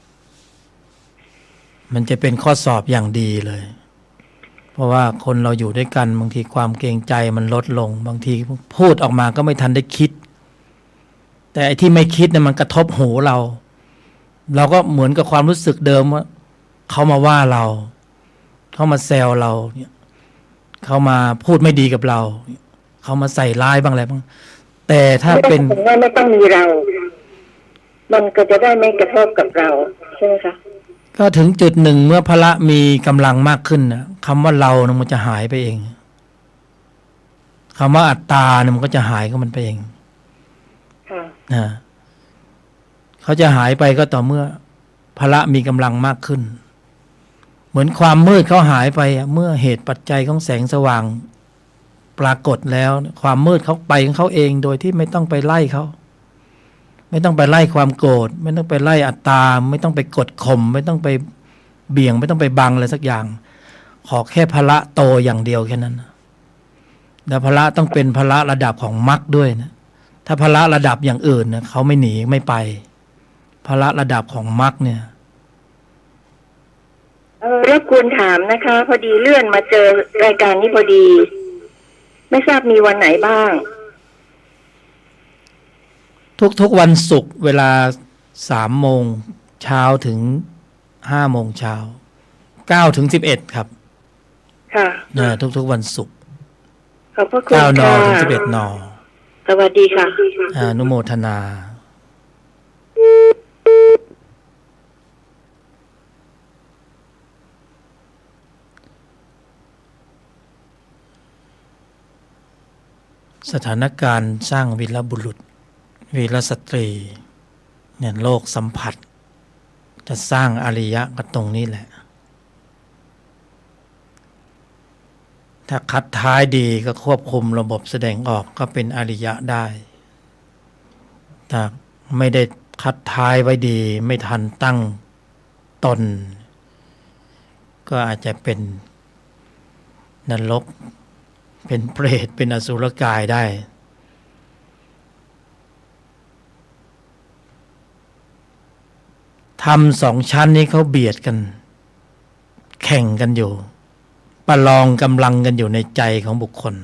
มันจะเป็นข้อสอบอย่างดีเลยเพราะว่าคนเราอยู่ด้วยกันบางทีความเกรงใจมันลดลงบางทีพูดออกมาก็ไม่ทันได้คิดแต่ไอ้ที่ไม่คิดเนี่ยมันกระทบหูเราก็เหมือนกับความรู้สึกเดิมว่าเขามาว่าเราเขามาแซวเราเนี่ยเขามาพูดไม่ดีกับเราเขามาใส่ร้ายบ้างอะไรบ้างแต่ถ้าเป็นไม่ต้องมีเรามันก็จะได้ไม่กระทบกับเราใช่ไหมคะก็ถึงจุดหนึ่งเมื่อพละมีกำลังมากขึ้นนะคำว่าเรานะมันจะหายไปเองคำว่าอัตตาเนี่ยมันก็จะหายของมันไปเองนะเขาจะหายไปก็ต่อเมื่อพละมีกำลังมากขึ้นเหมือนความมืดเขาหายไปเมื่อเหตุปัจจัยของแสงสว่างปรากฏแล้วความมืดเขาไปของเขาเองโดยที่ไม่ต้องไปไล่เขาไม่ต้องไปไล่ความโกรธไม่ต้องไปไล่อัตตาไม่ต้องไปกดข่มไม่ต้องไปเบี่ยงไม่ต้องไปบังอะไรสักอย่างขอแค่พละโตอย่างเดียวแค่นั้นแล้วพละต้องเป็นพละระดับของมรรคด้วยนะถ้าพละระดับอย่างอื่นนะเขาไม่หนีไม่ไปพละระดับของมรรคเนี่ยรบกวนถามนะคะพอดีเลื่อนมาเจอรายการนี้พอดีไม่ทราบมีวันไหนบ้างทุกวันศุกร์เวลา3 โมงเช้าถึง5 โมงเช้า9 ถึง 11ครับค่ะทุกวันศุกร์ขอบพระคุณ9 น.ถึง 11 น.สวัสดีค่ะอนุโมทนาสถานการณ์สร้างวีรบุรุษวีรสตรีเนี่ยโลกสัมผัสจะสร้างอริยะก็ตรงนี้แหละถ้าคัดท้ายดีก็ควบคุมระบบแสดงออกก็เป็นอริยะได้ถ้าไม่ได้ คัดท้ายไว้ดีไม่ทันตั้งตน ก็อาจจะเป็นนรกเป็นเปรตเป็นอสุรกายได้ธรรมสองชั้นนี้เขาเบียดกันแข่งกันอยู่ประลองกำลังกันอยู่ในใจของบุคคล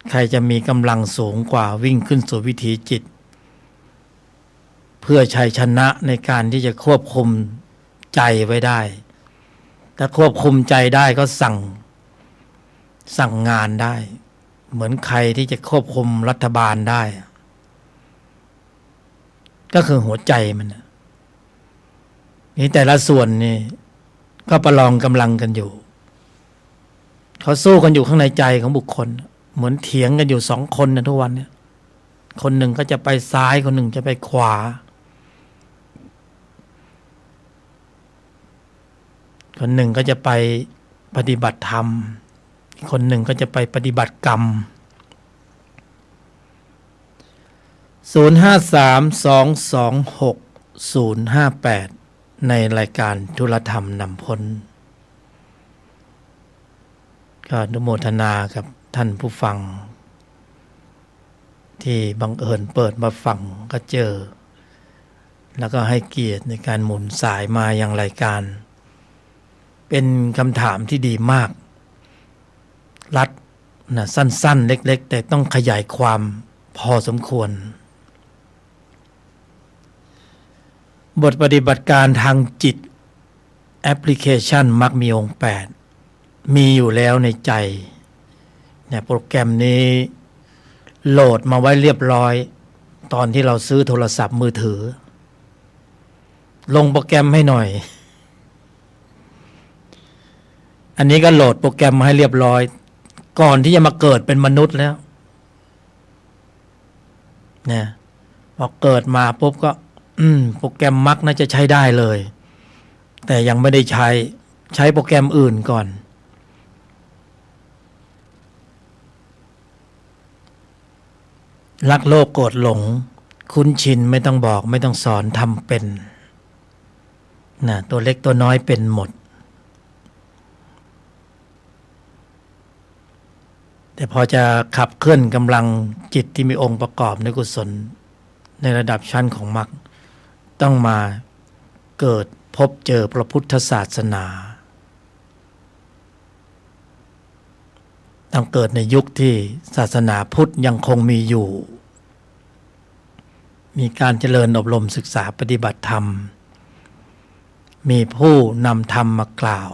ใครจะมีกำลังสูงกว่าวิ่งขึ้นสู่วิถีจิตเพื่อชัยชนะในการที่จะควบคุมใจไว้ได้ถ้าควบคุมใจได้ก็สั่งงานได้เหมือนใครที่จะควบคุมรัฐบาลได้ก็คือหัวใจมันนี่แต่ละส่วนนี่ก็ประลองกำลังกันอยู่เขาสู้กันอยู่ข้างในใจของบุคคลเหมือนเถียงกันอยู่สองคนนะทุกวันเนี่ยคนหนึ่งก็จะไปซ้ายคนหนึ่งจะไปขวาคนหนึ่งก็จะไปปฏิบัติธรรมคนหนึ่งก็จะไปปฏิบัติกรรม053-226-058ในรายการธุรธรรมนำพ้นก็อนุโมทนากับท่านผู้ฟังที่บังเอิญเปิดมาฟังก็เจอแล้วก็ให้เกียรติในการหมุนสายมายังรายการเป็นคำถามที่ดีมากรัดนะสั้นๆเล็กๆแต่ต้องขยายความพอสมควรบทปฏิบัติการทางจิตแอปพลิเคชันมักมีองค์8มีอยู่แล้วในใจเนี่ยโปรแกรมนี้โหลดมาไว้เรียบร้อยตอนที่เราซื้อโทรศัพท์มือถือลงโปรแกรมให้หน่อยอันนี้ก็โหลดโปรแกรมมาให้เรียบร้อยก่อนที่จะมาเกิดเป็นมนุษย์แล้วเนี่ยพอเกิดมาปุ๊บก็โปรแกรมมักน่าจะใช้ได้เลยแต่ยังไม่ได้ใช้โปรแกรมอื่นก่อนรักโลกโกรธหลงคุ้นชินไม่ต้องบอกไม่ต้องสอนทำเป็นนะตัวเล็กตัวน้อยเป็นหมดแต่พอจะขับเคลื่อนกำลังจิตที่มีองค์ประกอบในกุศลในระดับชั้นของมรรคต้องมาเกิดพบเจอพระพุทธศาสนาต้องเกิดในยุคที่ศาสนาพุทธยังคงมีอยู่มีการเจริญอบรมศึกษาปฏิบัติธรรมมีผู้นำธรรมมากล่าว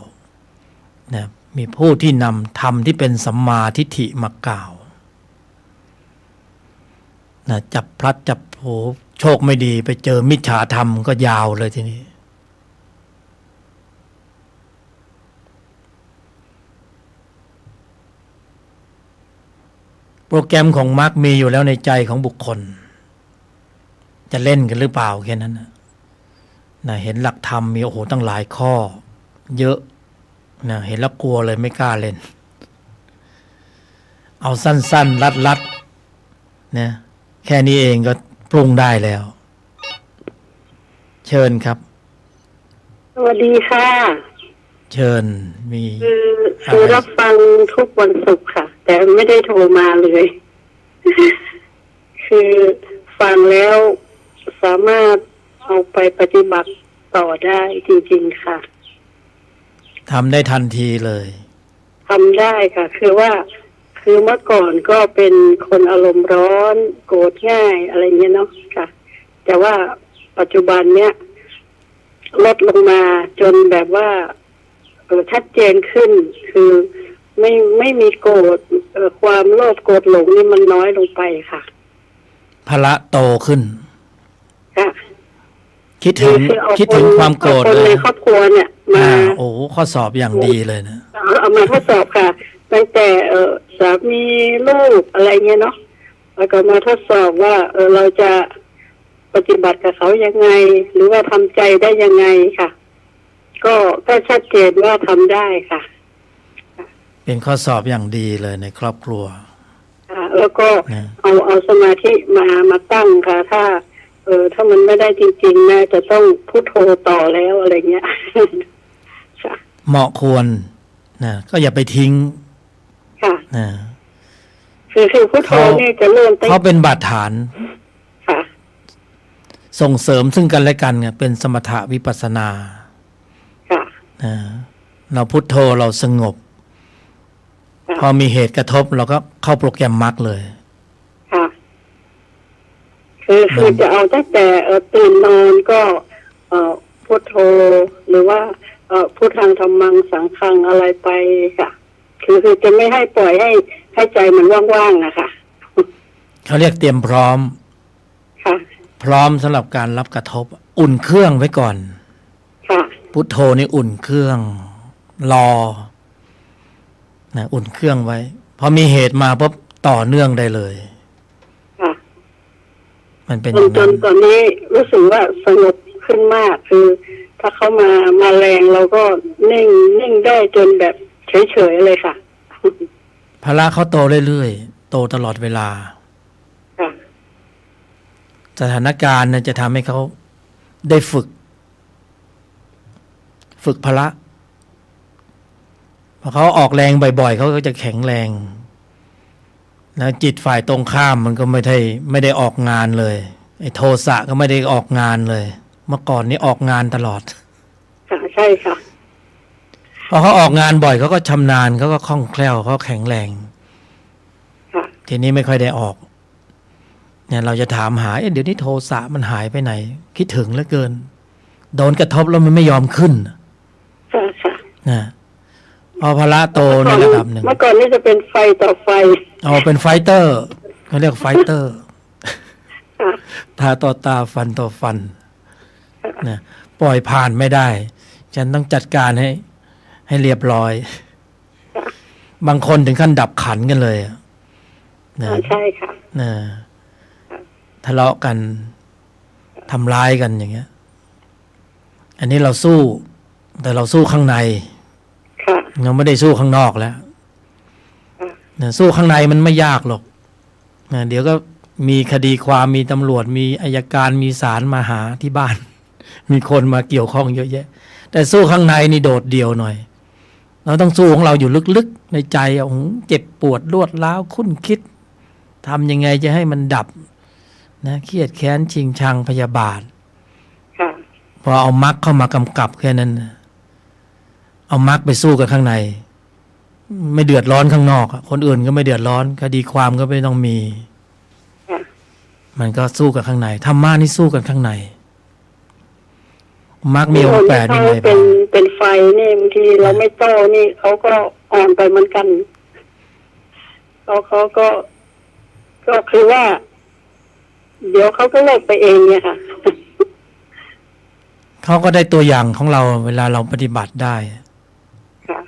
นะมีผู้ที่นำธรรมที่เป็นสัมมาทิฏฐิมากล่าวนะจับพลัดจับผลูโชคไม่ดีไปเจอมิจฉาธรรมก็ยาวเลยทีนี้โปรแกรมของมรรคมีอยู่แล้วในใจของบุคคลจะเล่นกันหรือเปล่าแค่นั้นนะเห็นหลักธรรมมีโอ้โหตั้งหลายข้อเยอะนะเห็นแล้วกลัวเลยไม่กล้าเล่นเอาสั้นๆรัดๆนะแค่นี้เองก็ปรุงได้แล้วเชิญครับสวัสดีค่ะเชิญมีคือรับฟังทุกวันศุกร์ค่ะแต่ไม่ได้โทรมาเลยคือฟังแล้วสามารถเอาไปปฏิบัติต่อได้จริงๆค่ะทำได้ทันทีเลยทำได้ค่ะคือเมื่อก่อนก็เป็นคนอารมณ์ร้อนโกรธง่ายอะไรเงี้ยเนาะค่ะแต่ว่าปัจจุบันเนี้ยลดลงมาจนแบบว่าชัดเจนขึ้นคือไม่มีโกรธความโลภโกรธหลงนี่มันน้อยลงไปค่ะพละโตขึ้นค่ะคิดถึงความโกรธเลยในครอบครัวเนี่ยมาโอ้ข้อสอบอย่างดีเลยนะเอามาทดสอบค่ะตั้งแต่สามีลูกอะไรเงี้ยเนาะแล้วก็มาทดสอบว่าเราจะปฏิบัติกับเขายังไงหรือว่าทำใจได้ยังไงค่ะก็ชัดเจนว่าทำได้ค่ะเป็นข้อสอบอย่างดีเลยในครอบครัวแล้วก็เอาสมาธิมาตั้งค่ะถ้า ถ้ามันไม่ได้จริงๆน่าจะต้องพุทโธต่อแล้วอะไรเงี้ย ค่ะ เหมาะควรนะก็อย่าไปทิ้ง ค่ะ นะ คือพุทโธนี่จะเริ่มตั้ง เขาเป็นบาดฐาน ค่ะ ส่งเสริมซึ่งกันและกันไงเป็นสมถะวิปัสสนา ค่ะ นะเราพุทโธเราสงบ ค่ะ พอมีเหตุกระทบเราก็เข้าโปรแกรมมรรคเลย ค่ะ คือจะเอาตั้งแต่ตื่นนอนก็พุทโธหรือว่าพุทธังธัมมังสังฆังอะไรไปค่ะ คือจะไม่ให้ปล่อยให้ใจมันว่างๆนะคะ เขาเรียกเตรียมพร้อม ค่ะ พร้อมสำหรับการรับกระทบ อุ่นเครื่องไว้ก่อน ค่ะ พุทโธนี่อุ่นเครื่อง รอนะอุ่นเครื่องไว้พอมีเหตุมาปุ๊บต่อเนื่องได้เลย ค่ะ มันเป็นอ จ ย่างนั้น ตอนนี้รู้สึกว่าสงบขึ้นมาก คือถ้าเขามาแรงเราก็นิ่งได้จนแบบเฉยๆเลยค่ะ ภาระเขาโตเรื่อยๆโตตลอดเวลา ค่ะ สถานการณ์เนี่ยจะทำให้เขาได้ฝึกพละพอเขาออกแรงบ่อยๆเขาก็จะแข็งแรงแล้วจิตฝ่ายตรงข้ามมันก็ไม่ได้ออกงานเลยไอ้โทสะก็ไม่ได้ออกงานเลย เมื่อก่อนนี้ออกงานตลอด ค่ะ ใช่ค่ะ พอเขาออกงานบ่อยเขาก็ชำนาญเขาก็คล่องแคล่วเขาแข็งแรง ค่ะ ทีนี้ไม่ค่อยได้ออกเนี่ยเราจะถามหาเดี๋ยวนี้โทสะมันหายไปไหน คิดถึงเหลือเกิน โดนกระทบแล้วมันไม่ยอมขึ้น ค่ะ ค่ะ นะพอพละโตในระดับหนึ่ง เมื่อก่อนนี่จะเป็นไฟต่อไฟ เอาเป็นไฟเตอร์เขาเรียกไฟเตอร์ ค่ะ ตาต่อตาฟันต่อฟันนะปล่อยผ่านไม่ได้ ฉันต้องจัดการให้เรียบร้อย บางคนถึงขั้นดับขันกันเลยอะนะ ใช่ค่ะ นะทะเลาะกันทำร้ายกันอย่างเงี้ย อันนี้เราสู้ แต่เราสู้ข้างใน ค่ะ เราไม่ได้สู้ข้างนอกแล้ว ค่ะ นะสู้ข้างในมันไม่ยากหรอกนะเดี๋ยวก็มีคดีความมีตำรวจมีอัยการมีศาลมาหาที่บ้าน มีคนมาเกี่ยวข้องเยอะแยะ แต่สู้ข้างในนี่โดดเดี่ยวหน่อย เราต้องสู้ของเราอยู่ลึกๆในใจอ่ะเจ็บปวดรวดร้าวคุ้นคิดทำยังไงจะให้มันดับนะเครียดแค้นชิงชังพยาบาท ค่ะ พอเอามรรคเข้ามากำกับแค่นั้นนะเอามรรคไปสู้กับข้างใน ไม่เดือดร้อนข้างนอกอะคนอื่นก็ไม่เดือดร้อนคดีความก็ไม่ต้องมี ค่ะ มันก็สู้กับข้างในธรรมะนี่สู้กันข้างในมรรคมีองค์แปดมี เขา อะไร เป็ บ้าน ง เป็นไฟนี่บางทีเราไม่โต้นี่เขาก็อ่อนไปเหมือนกันเขาก็คือว่า เดี๋ยวเขาก็เลิกไปเองเนี่ยค่ะ เขาก็ได้ตัวอย่างของเราเวลาเราปฏิบัติได้ ค่ะ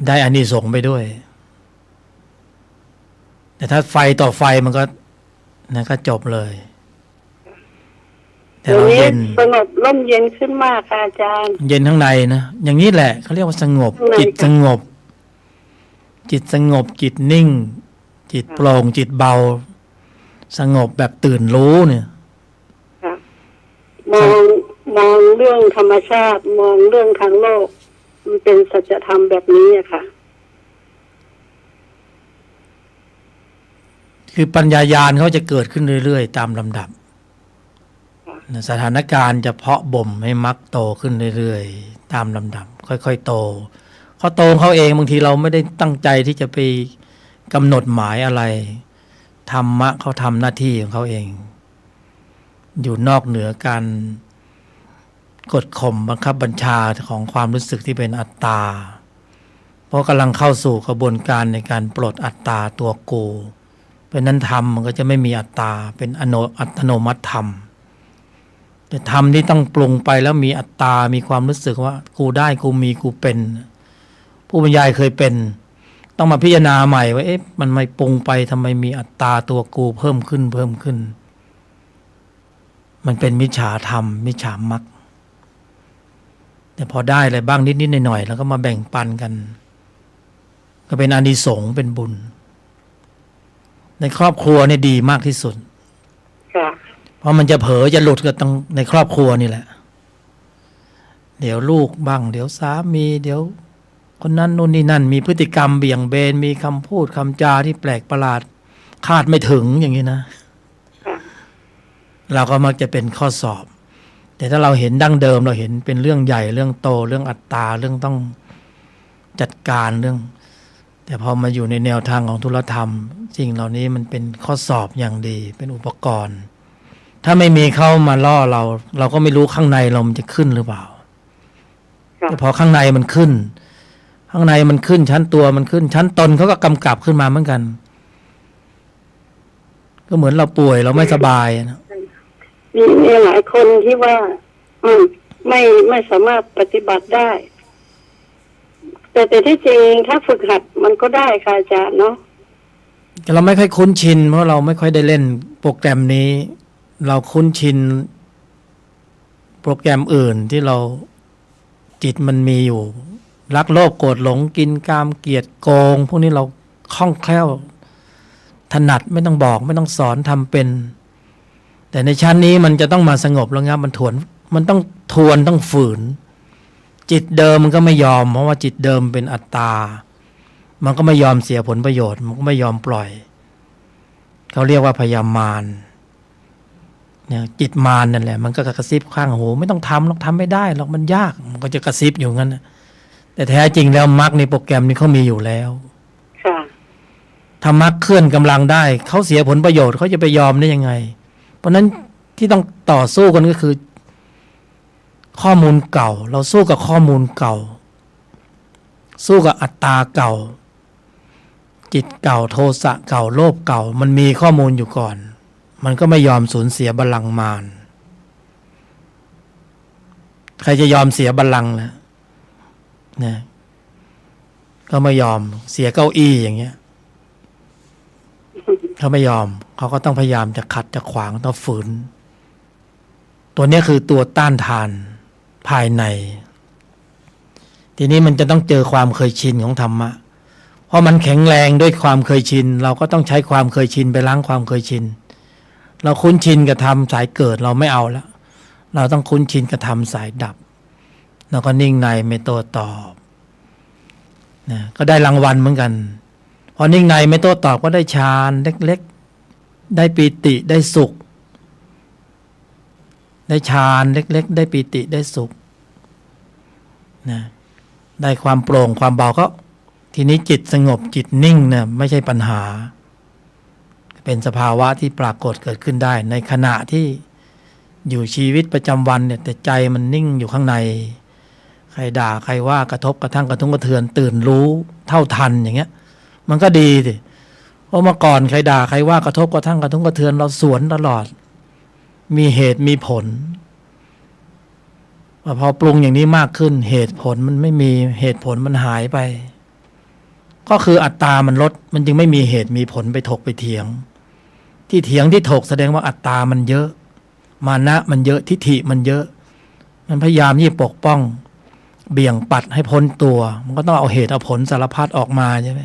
ได้อานิสงส์ไปด้วย แต่ถ้าไฟต่อไฟมันก็ก็จบเลย แต่ เดี๋ยว เรา นี้ เย็น สงบร่มเย็นขึ้นมากค่ะอาจารย์ เย็นข้างในนะอย่างนี้แหละเขาเรียกว่าสงบ ข้างใน จิตสงบ จิตสงบ จิตนิ่ง จิตโปร่งจิตเบา สงบแบบตื่นรู้เนี่ย ค่ะ มองเรื่องธรรมชาติ มองเรื่องทางโลก มันเป็นสัจธรรมแบบนี้อะค่ะ คือปัญญายาณเขาจะเกิดขึ้นเรื่อยๆตามลำดับสถานการณ์จะเพาะบ่มให้มรรคโตขึ้นเรื่อยๆตามลำดับ ค่อยๆโตเขาโตของเขาเองบางทีเราไม่ได้ตั้งใจที่จะไปกำหนดหมายอะไรธรรมะเขาทำหน้าที่ของเขาเอง อยู่นอกเหนือการกดข่มบังคับบัญชาของความรู้สึกที่เป็นอัตตาเพราะกำลังเข้าสู่กระบวนการในการปลดอัตตาตัวกูเป็นนั้นธรรมมันก็จะไม่มีอัตตาเป็นอัตโนมัติธรรมแต่ธรรมที่ต้องปรุงไปแล้วมีอัตตามีความรู้สึกว่ากูได้กูมีกูเป็นผู้บรรยายเคยเป็นต้องมาพิจารณาใหม่ว่ามันไม่ปรุงไปทำไมมีอัตตาตัวกูเพิ่มขึ้นมันเป็นมิจฉาธรรมมิจฉามรรคแต่พอได้อะไรบ้างนิดๆหน่อยๆแล้วก็มาแบ่งปันกันก็เป็นอานิสงส์เป็นบุญในครอบครัวเนี่ยดีมากที่สุด ค่ะ พ เพราะมันจะเผลอจะหลุดก็ต้องในครอบครัวนี่แหละเดี๋ยวลูกบ้างเดี๋ยวสามีเดี๋ยวคนนั้นนู่นนี่นั่นมีพฤติกรรมเบี่ยงเบนมีคำพูดคำจาที่แปลกประหลาดคาดไม่ถึงอย่างนี้นะ ค่ะ เราก็มักจะเป็นข้อสอบแต่ถ้าเราเห็นดั้งเดิมเราเห็นเป็นเรื่องใหญ่เรื่องโตเรื่องอัตตาเรื่องต้องจัดการเรื่องแต่พอมาอยู่ในแนวทางของธุลธรรมสิ่งเหล่านี้มันเป็นข้อสอบอย่างดีเป็นอุปกรณ์ถ้าไม่มีเข้ามาล่อเราก็ไม่รู้ข้างในเรามันจะขึ้นหรือเปล่า ค่ะ แต่พอข้างในมันขึ้นข้างในมันขึ้นชั้นตัวมันขึ้นชั้นตนเขาก็กำกับขึ้นมาเหมือนกันก็เหมือนเราป่วยเราไม่สบายนะ มีหลายคนที่ว่าไม่สามารถปฏิบัติได้ แต่ที่จริงถ้าฝึกหัดมันก็ได้ค่ะอาจารย์เนาะ แต่เราไม่ค่อยคุ้นชินเพราะเราไม่ค่อยได้เล่นโปรแกรมนี้ เราคุ้นชินโปรแกรมอื่นที่เราจิตมันมีอยู่รักโลภโกรธหลงกินกามเกลียดโกงพวกนี้เราคล่องแคล่วถนัดไม่ต้องบอกไม่ต้องสอนทำเป็น แต่ในชั้นนี้มันจะต้องมาสงบแล้วงับมันต้องทวนต้องฝืนจิตเดิมมันก็ไม่ยอมเพราะว่าจิตเดิมเป็นอัตตามันก็ไม่ยอมเสียผลประโยชน์มันก็ไม่ยอมปล่อยเขาเรียกว่าพยามารเนี่ยจิตมารนั่นแหละมันก็กระซิบข้างหูไม่ต้องทำหรอกทำไม่ได้หรอกมันยากมันก็จะกระซิบอยู่งั้นนะแต่แท้จริงแล้วมรรคในโปรแกรมนี้เขามีอยู่แล้ว ค่ะ ถ้ามรรคเคลื่อนกำลังได้เขาเสียผลประโยชน์เขาจะไปยอมได้ยังไงเพราะนั้นที่ต้องต่อสู้กันก็คือข้อมูลเก่าเราสู้กับข้อมูลเก่าสู้กับอัตตาเก่าจิตเก่าโทสะเก่าโลภเก่ามันมีข้อมูลอยู่ก่อนมันก็ไม่ยอมสูญเสียบัลลังก์มารใครจะยอมเสียบัลลังก์นะเนี่ยก็ไม่ยอมเสียเก้าอี้อย่างเงี้ยเขาไม่ยอมเขาก็ต้องพยายามจะขัดจะขวางต้องฝืนตัวนี้คือตัวต้านทานภายในทีนี้มันจะต้องเจอความเคยชินของธรรมะเพราะมันแข็งแรงด้วยความเคยชินเราก็ต้องใช้ความเคยชินไปล้างความเคยชินเราคุ้นชินกับธรรมสายเกิดเราไม่เอาแล้วเราต้องคุ้นชินกับธรรมสายดับแล้วก็นิ่งในไม่โต้ตอบนะก็ได้รางวัลเหมือนกันพอนิ่งในไม่โต้ตอบก็ได้ฌานเล็กๆได้ปีติได้สุขได้ฌานเล็กๆได้ปีติได้สุขนะได้ความโปร่งความเบาก็ทีนี้จิตสงบจิตนิ่งเนี่ยไม่ใช่ปัญหาเป็นสภาวะที่ปรากฏเกิดขึ้นได้ในขณะที่อยู่ชีวิตประจำวันเนี่ยแต่ใจมันนิ่งอยู่ข้างในใครด่าใครว่ากระทบกระทั่งกระทุ้งกระเทือนตื่นรู้เท่าทันอย่างเงี้ยมันก็ดีสิเพราะเมื่อก่อนใครด่าใครว่ากระทบกระทั่งกระทุ้งกระเทือนเราสวนตลอดมีเหตุมีผลพอปรุงอย่างนี้มากขึ้นเหตุผลมันไม่มีเหตุผลมันหายไปก็คืออัตตามันลดมันจึงไม่มีเหตุมีผลไปถกไปเถียงที่เถียงที่ถกแสดงว่าอัตตามันเยอะมานะมันเยอะทิฏฐิมันเยอะมันพยายามที่ปกป้องเบี่ยงปัดให้พ้นตัวมันก็ต้องเอาเหตุเอาผลสารพัดออกมาใช่ไหม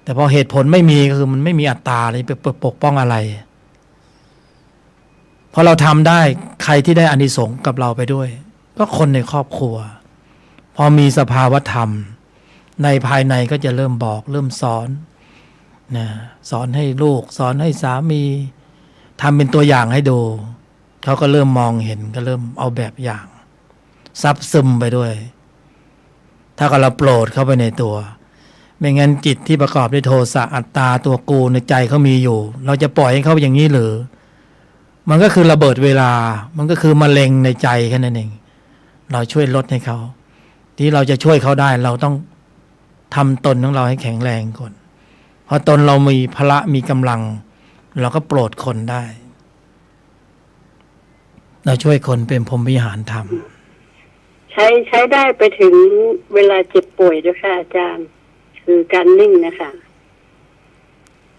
แต่พอเหตุผลไม่มีก็คือมันไม่มีอัตตาเลยไปปกป้องอะไรพอเราทำได้ใครที่ได้อานิสงส์กับเราไปด้วยก็คนในครอบครัวพอมีสภาวธรรมในภายในก็จะเริ่มบอกเริ่มสอนนะสอนให้ลูกสอนให้สามีทำเป็นตัวอย่างให้ดูเขาก็เริ่มมองเห็นก็เริ่มเอาแบบอย่างซับซึมไปด้วยถ้าเราโปรดเข้าไปในตัวไม่งั้นจิตที่ประกอบด้วยโทสะอัตตาตัวกูในใจเขามีอยู่เราจะปล่อยให้เขาอย่างนี้หรือมันก็คือระเบิดเวลามันก็คือมะเร็งในใจแค่นั้นเองเราช่วยลดให้เขาที่เราจะช่วยเขาได้เราต้องทำตนของเราให้แข็งแรงก่อนพอตนเรามีพละมีกำลังเราก็โปรดคนได้เราช่วยคนเป็นพรหมวิหารธรรมใช้ได้ไปถึงเวลาเจ็บป่วยด้วยค่ะอาจารย์คือการนิ่งนะคะ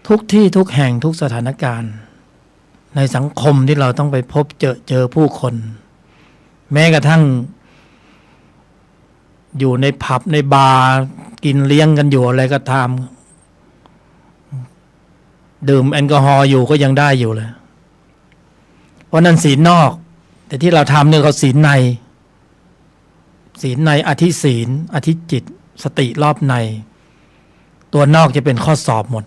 ทุกที่ทุกแห่งทุกสถานการณ์ในสังคมที่เราต้องไปพบเจอผู้คนแม้กระทั่งอยู่ในผับในบาร์กินเลี้ยงกันอยู่อะไรก็ตามดื่มแอลกอฮอล์อยู่ก็ยังได้อยู่เลย ราะนั่นศีลนอก แต่ที่เราทำเนี่ยเขาศีลใน ศีลในอธิศีลอธิจิต สติรอบใน ตัวนอกจะเป็นข้อสอบหมด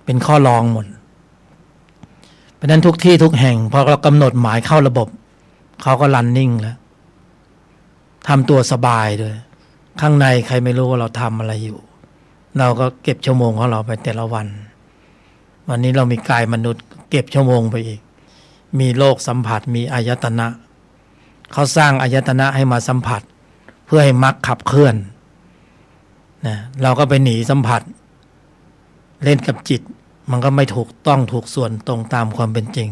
เป็นข้อรองหมด เพราะนั้นทุกที่ทุกแห่งพอเรากำหนดหมายเข้าระบบเขาก็รันนิ่งแล้วทำตัวสบายด้วยข้างในใครไม่รู้ว่าเราทำอะไรอยู่ เราก็เก็บชั่วโมงของเราไปแต่ละวันวันนี้เรามีกายมนุษย์เก็บชั่วโมงไปอีกมีโลกสัมผัสมีอายตนะเขาสร้างอายตนะให้มาสัมผัสเพื่อให้มรรคขับเคลื่อนนะเราก็ไปหนีสัมผัสเล่นกับจิตมันก็ไม่ถูกต้องถูกส่วนตรงตามความเป็นจริง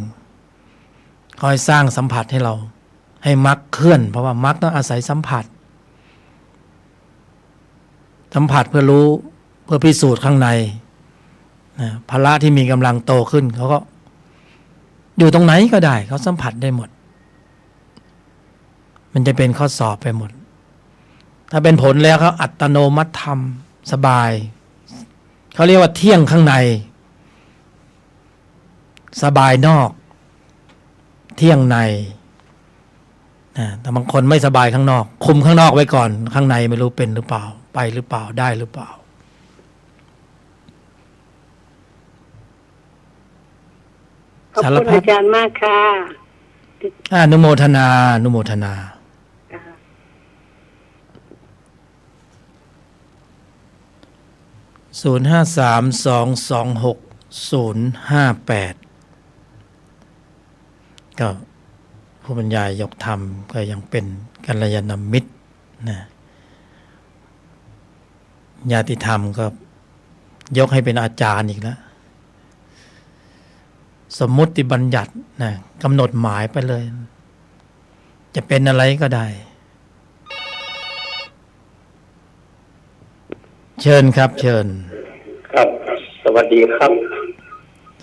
คอยสร้างสัมผัสให้เราให้มรรคเคลื่อนเพราะว่ามรรคต้องอาศัยสัมผัสเพื่อรู้เพื่อพิสูจน์ข้างในนะพละที่มีกำลังโตขึ้นเขาก็อยู่ตรงไหนก็ได้เขาสัมผัสได้หมดมันจะเป็นข้อสอบไปหมดถ้าเป็นผลแล้วเขาอัตโนมัติธรรมสบายเขาเรียกว่าเที่ยงข้างในสบายนอกเที่ยงในนะแต่บางคนไม่สบายข้างนอกคุมข้างนอกไว้ก่อนข้างในไม่รู้เป็นหรือเปล่าไปหรือเปล่าได้หรือเปล่าขอบคุณอาจารย์มากค่ะอนุโมทนาอนุโมทนา0532260558ก็ผู้บรรยายยกธรรมก็ยังเป็นกัลยาณมิตรนะญาติธรรมก็ยกให้เป็นอาจารย์อีกแล้วสมมุติบัญญัตินะกำหนดหมายไปเลยจะเป็นอะไรก็ได้เชิญครับเชิญครับสวัสดีครับ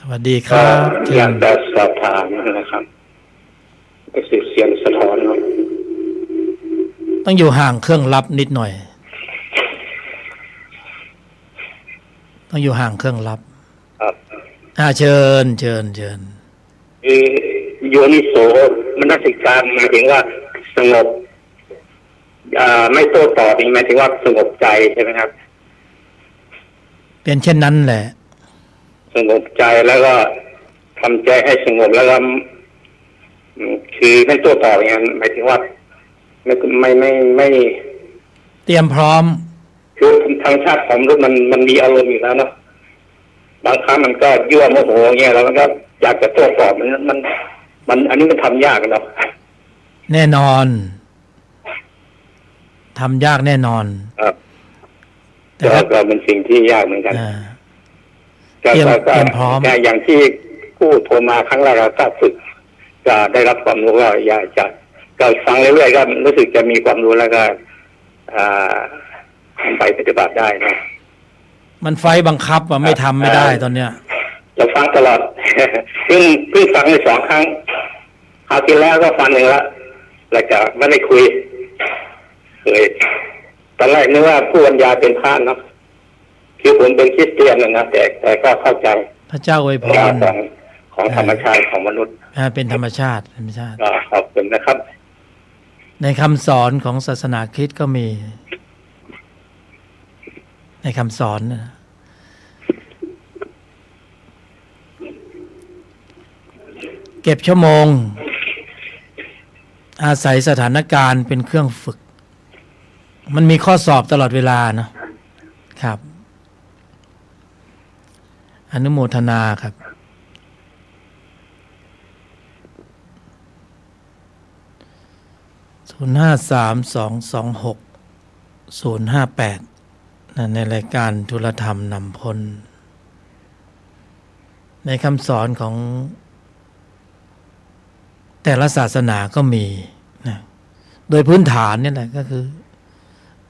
สวัสดีครับอยากจะสอบถามนะครับก็คือเสียงสะท้อนต้องอยู่ห่างเครื่องรับนิดหน่อยต้องอยู่ห่างเครื่องรับครับเชิญโยนิโสมนสิการหมายถึงว่าสงบไม่โต้ตอบหมายถึงว่าสงบใจใช่ไหมครับเป็นเช่นนั้นแหละสงบใจแล้วก็ทำใจให้สงบแล้วก็คือไม่โต้ตอบอย่างนั้นหมายถึงว่าไม่เตรียมพร้อมคือทางชาติของมนุษย์มันมีอารมณ์อยู่แล้วเนาะบางครั้งมันก็ยั่วโมโหเงี้ยแล้วมันก็อยากจะโต้ตอบมันอันนี้มันทำยากเนาะแน่นอนทำยากแน่นอนครับแต่ก็เป็นสิ่งที่ยากเหมือนกันเตรียมพร้อมอย่างที่ผู้โทรมาครั้งแรกก็ฝึกจะได้รับความรู้ว่าอยากจะก็ฟังเรื่อยๆก็รู้สึกจะมีความรู้แล้วก็ไปปฏิบัติได้นะมันไฟบังคับว่าไม่ทำไม่ได้ตอนเนี้ยเราฟังตลอดเพิ่งฟังไป2 ครั้งคราวที่แล้วก็ฟัง1แล้วแล้วก็ไม่ได้คุยเลยตอนแรกนึกว่าผู้บรรยายเป็นพระเนาะคือผมเป็นคริสเตียนนะแต่ก็เข้าใจพระเจ้าอวยพรของธรรมชาติของมนุษย์เป็นธรรมชาติขอบคุณนะครับในคำสอนของศาสนาคริสต์ก็มีในคำสอนนะเก็บชั่วโมงอาศัยสถานการณ์เป็นเครื่องฝึกมันมีข้อสอบตลอดเวลานะครับอนุโมทนาครับ0532260558ในรายการธุลธรรมนำพลในคำสอนของแต่ละศาสนาก็มีนะโดยพื้นฐานนี่แหละก็คือ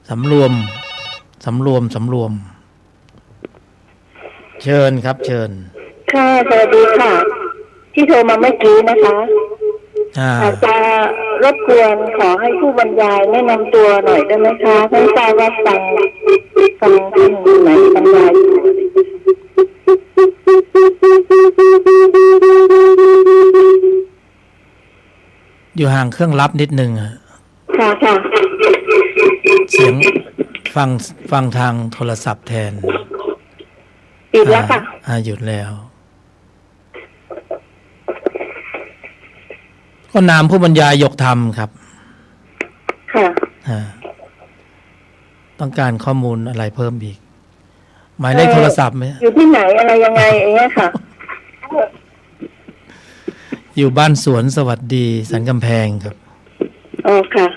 สำรวมเชิญครับเชิญค่ะสวัสดีค่ะที่โทรมาเมื่อกี้นะคะอาจจะรบกวนขอให้ผู้บรรยายแนะนำตัวหน่อยได้ไหมคะไม่ทราบว่าฟังท่านไหนบรรยายอยู่ ห่างเครื่องรับนิดนึงอะ ค่ะค่ะ เสียงฟังทางโทรศัพท์แทน ปิดแล้วค่ะ หยุดแล้ว ก็นามผู้บรรยายยกธรรมครับ ค่ะ ต้องการข้อมูลอะไรเพิ่มอีก หมายเลขโทรศัพท์ไหม อยู่ที่ไหนอะไรยังไงอย่างเงี้ยค่ะ อยู่บ้านสวนสวัสดีสันกำแพงครับ อ๋อค่ะ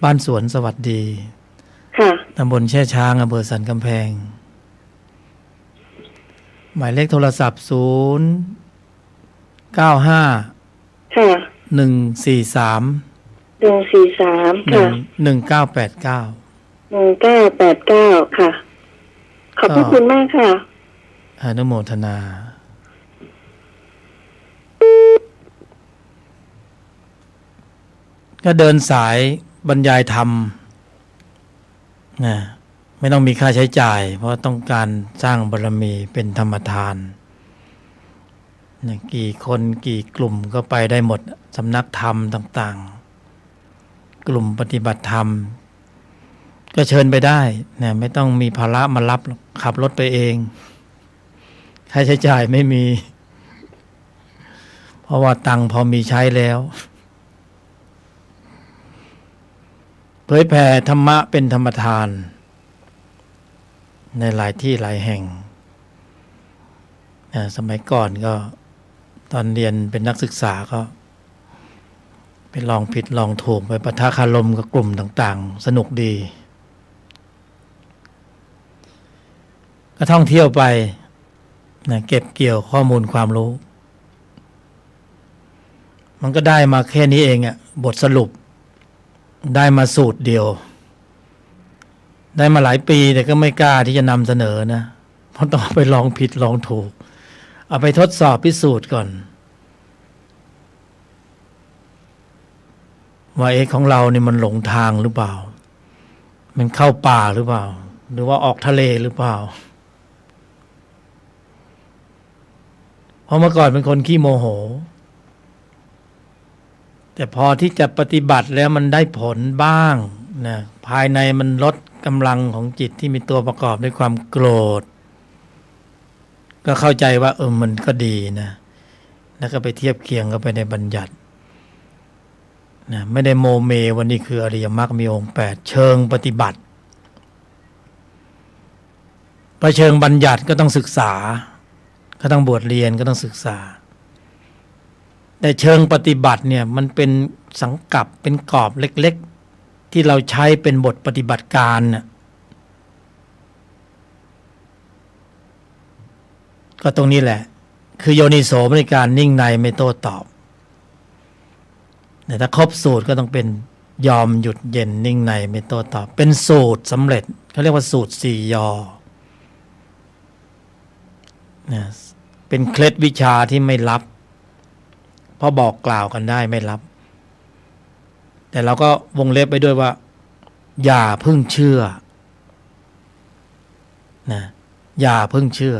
บ้านสวนสวัสดี ค่ะ ตำบลแช่ช้างอำเภอสันกำแพง หมายเลขโทรศัพท์095 ค่ะ 143 143ค่ะ 1989 1989ค่ะ ขอบพระคุณมากค่ะ อนุโมทนา ก็เดินสายบรรยายธรรมนะไม่ต้องมีค่าใช้จ่าย เพราะต้องการสร้างบารมีเป็นธรรมทานนะกี่คนกี่กลุ่มก็ไปได้หมดสำนักธรรมต่างๆ กลุ่มปฏิบัติธรรม ก็เชิญไปได้นะไม่ต้องมีภาระมารับขับรถไปเองค่าใช้จ่ายไม่มี เพราะว่าตังค์พอมีใช้แล้วเผยแผ่ธรรมะเป็นธรรมทานในหลายที่หลายแห่งสมัยก่อนก็ตอนเรียนเป็นนักศึกษาก็ไปลองผิดลองถูกไปปะทะคารมกับกลุ่มต่างๆสนุกดีก็ท่องเที่ยวไปนะเก็บเกี่ยวข้อมูลความรู้มันก็ได้มาแค่นี้เองอะบทสรุปได้มาสูตรเดียวได้มาหลายปีแต่ก็ไม่กล้าที่จะนำเสนอนะเพราะต้องไปลองผิดลองถูกเอาไปทดสอบพิสูจน์ก่อนว่าของเราเนี่ยมันหลงทางหรือเปล่ามันเข้าป่าหรือเปล่าหรือว่าออกทะเลหรือเปล่าเพราะเมื่อก่อนเป็นคนขี้โมโหแต่พอที่จะปฏิบัติแล้วมันได้ผลบ้างนะภายในมันลดกำลังของจิตที่มีตัวประกอบด้วยความโกรธก็เข้าใจว่ามันก็ดีนะแล้วก็ไปเทียบเคียงก็ไปในบัญญัตินะไม่ได้โมเมวันนี้คืออริยมรรคมีองค์8เชิงปฏิบัติพอเชิงบัญญัติก็ต้องศึกษาก็ต้องบวชเรียนก็ต้องศึกษาแต่เชิงปฏิบัติเนี่ยมันเป็นสังกัปเป็นกรอบเล็กๆที่เราใช้เป็นบทปฏิบัติการน่ะก็ตรงนี้แหละคือโยนิโสมนสิการนิ่งในไม่โต้ตอบแต่ถ้าครบสูตรก็ต้องเป็นยอมหยุดเย็นนิ่งในไม่โต้ตอบเป็นสูตรสำเร็จเขาเรียกว่าสูตร4 ยอนะเป็นเคล็ดวิชาที่ไม่ลับเพราะบอกกล่าวกันได้ไม่ลับแต่เราก็วงเล็บไปด้วยว่าอย่าเพิ่งเชื่อนะอย่าเพิ่งเชื่อ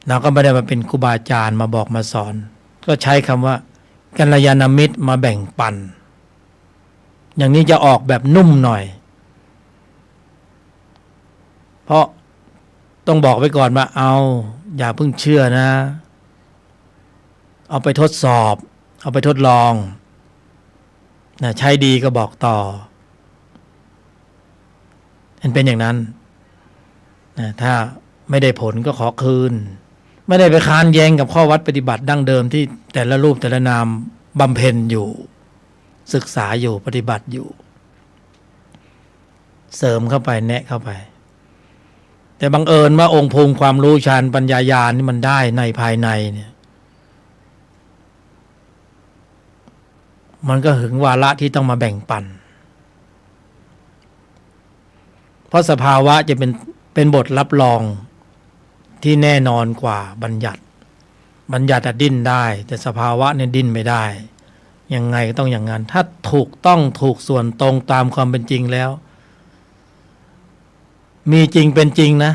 เราก็ไม่ได้มาเป็นครูบาอาจารย์มาบอกมาสอนก็ใช้คำว่ากัลยาณมิตรมาแบ่งปันอย่างนี้จะออกแบบนุ่มหน่อยเพราะต้องบอกไว้ก่อนว่าอย่าเพิ่งเชื่อนะเอาไปทดสอบเอาไปทดลองนะใช้ดีก็บอกต่อมันเป็นอย่างนั้นนะถ้าไม่ได้ผลก็ขอคืนไม่ได้ไปค้านแย้งกับข้อวัดปฏิบัติดั้งเดิมที่แต่ละรูปแต่ละนามบำเพ็ญอยู่ศึกษาอยู่ปฏิบัติอยู่เสริมเข้าไปแนะเข้าไปแต่บังเอิญว่าองค์ภูมิความรู้ฌานปัญญาญาณนี่มันได้ในภายในเนี่ยมันก็ถึงวาระที่ต้องมาแบ่งปันเพราะสภาวะจะเป็นบทรับรองที่แน่นอนกว่าบัญญัติดิ้นได้แต่สภาวะเนี่ยดิ้นไม่ได้ยังไงก็ต้องอย่างนั้นถ้าถูกต้องถูกส่วนตรงตามความเป็นจริงแล้วมีจริงเป็นจริงนะ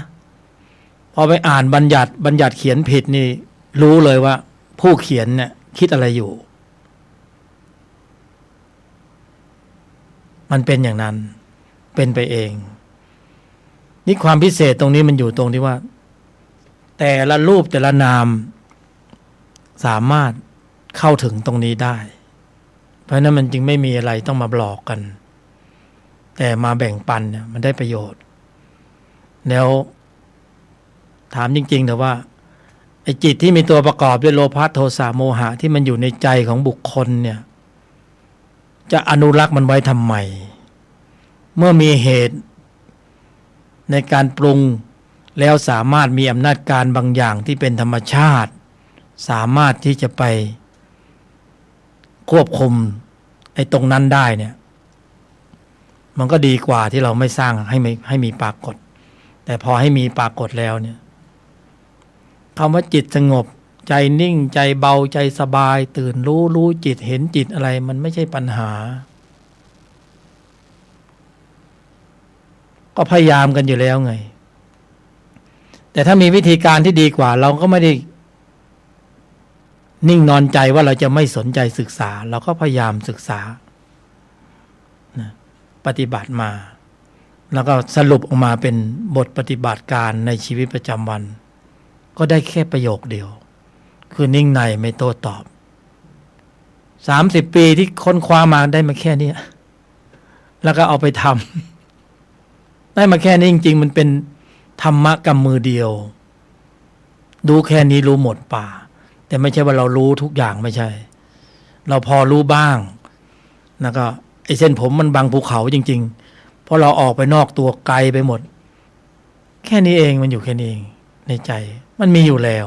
พอไปอ่านบัญญัติเขียนผิดนี่รู้เลยว่าผู้เขียนเนี่ยคิดอะไรอยู่ มันเป็นอย่างนั้นเป็นไปเองนี่ความพิเศษตรงนี้มันอยู่ตรงที่ว่าแต่ละรูปแต่ละนามสามารถเข้าถึงตรงนี้ได้เพราะนั้นมันจึงไม่มีอะไรต้องมาบอกกันแต่มาแบ่งปันเนี่ยมันได้ประโยชน์แล้วถามจริงๆแต่ว่าไอ้จิตที่มีตัวประกอบด้วยโลภะโทสะโมหะที่มันอยู่ในใจของบุคคลเนี่ยจะอนุรักษ์มันไว้ทำไมเมื่อมีเหตุในการปรุงแล้วสามารถมีอำนาจการบางอย่างที่เป็นธรรมชาติสามารถที่จะไปควบคุมไอ้ตรงนั้นได้เนี่ยมันก็ดีกว่าที่เราไม่สร้างให้มีปรากฏแต่พอให้มีปรากฏแล้วเนี่ยคำว่าจิตสงบใจนิ่งใจเบาใจสบายตื่นรู้จิตเห็นจิตอะไรมันไม่ใช่ปัญหาก็พยายามกันอยู่แล้วไงแต่ถ้ามีวิธีการที่ดีกว่าเราก็ไม่ได้นิ่งนอนใจว่าเราจะไม่สนใจศึกษาเราก็พยายามศึกษานะปฏิบัติมาแล้วก็สรุปออกมาเป็นบทปฏิบัติการในชีวิตประจำวันก็ได้แค่ประโยคเดียวคือนิ่งในไม่โต้ตอบ30 ปีที่ค้นคว้ามาได้มาแค่นี้แล้วก็เอาไปทำได้มาแค่นี้จริงๆมันเป็นธรรมะกำมือเดียวดูแค่นี้รู้หมดป่าแต่ไม่ใช่ว่าเรารู้ทุกอย่างไม่ใช่เราพอรู้บ้างแล้วก็ไอ้เส้นผมมันบังภูเขาจริงๆเพราะเราออกไปนอกตัวไกลไปหมดแค่นี้เองมันอยู่แค่นี้เองในใจมันมีอยู่แล้ว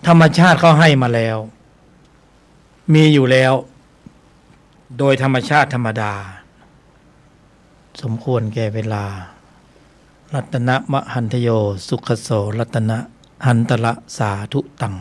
ธรรมชาติเขาให้มาแล้วมีอยู่แล้วโดยธรรมชาติธรรมดาสมควรแก่เวลารัตนะมหันทโยสุขโสรัตนะหันตละสาธุตัง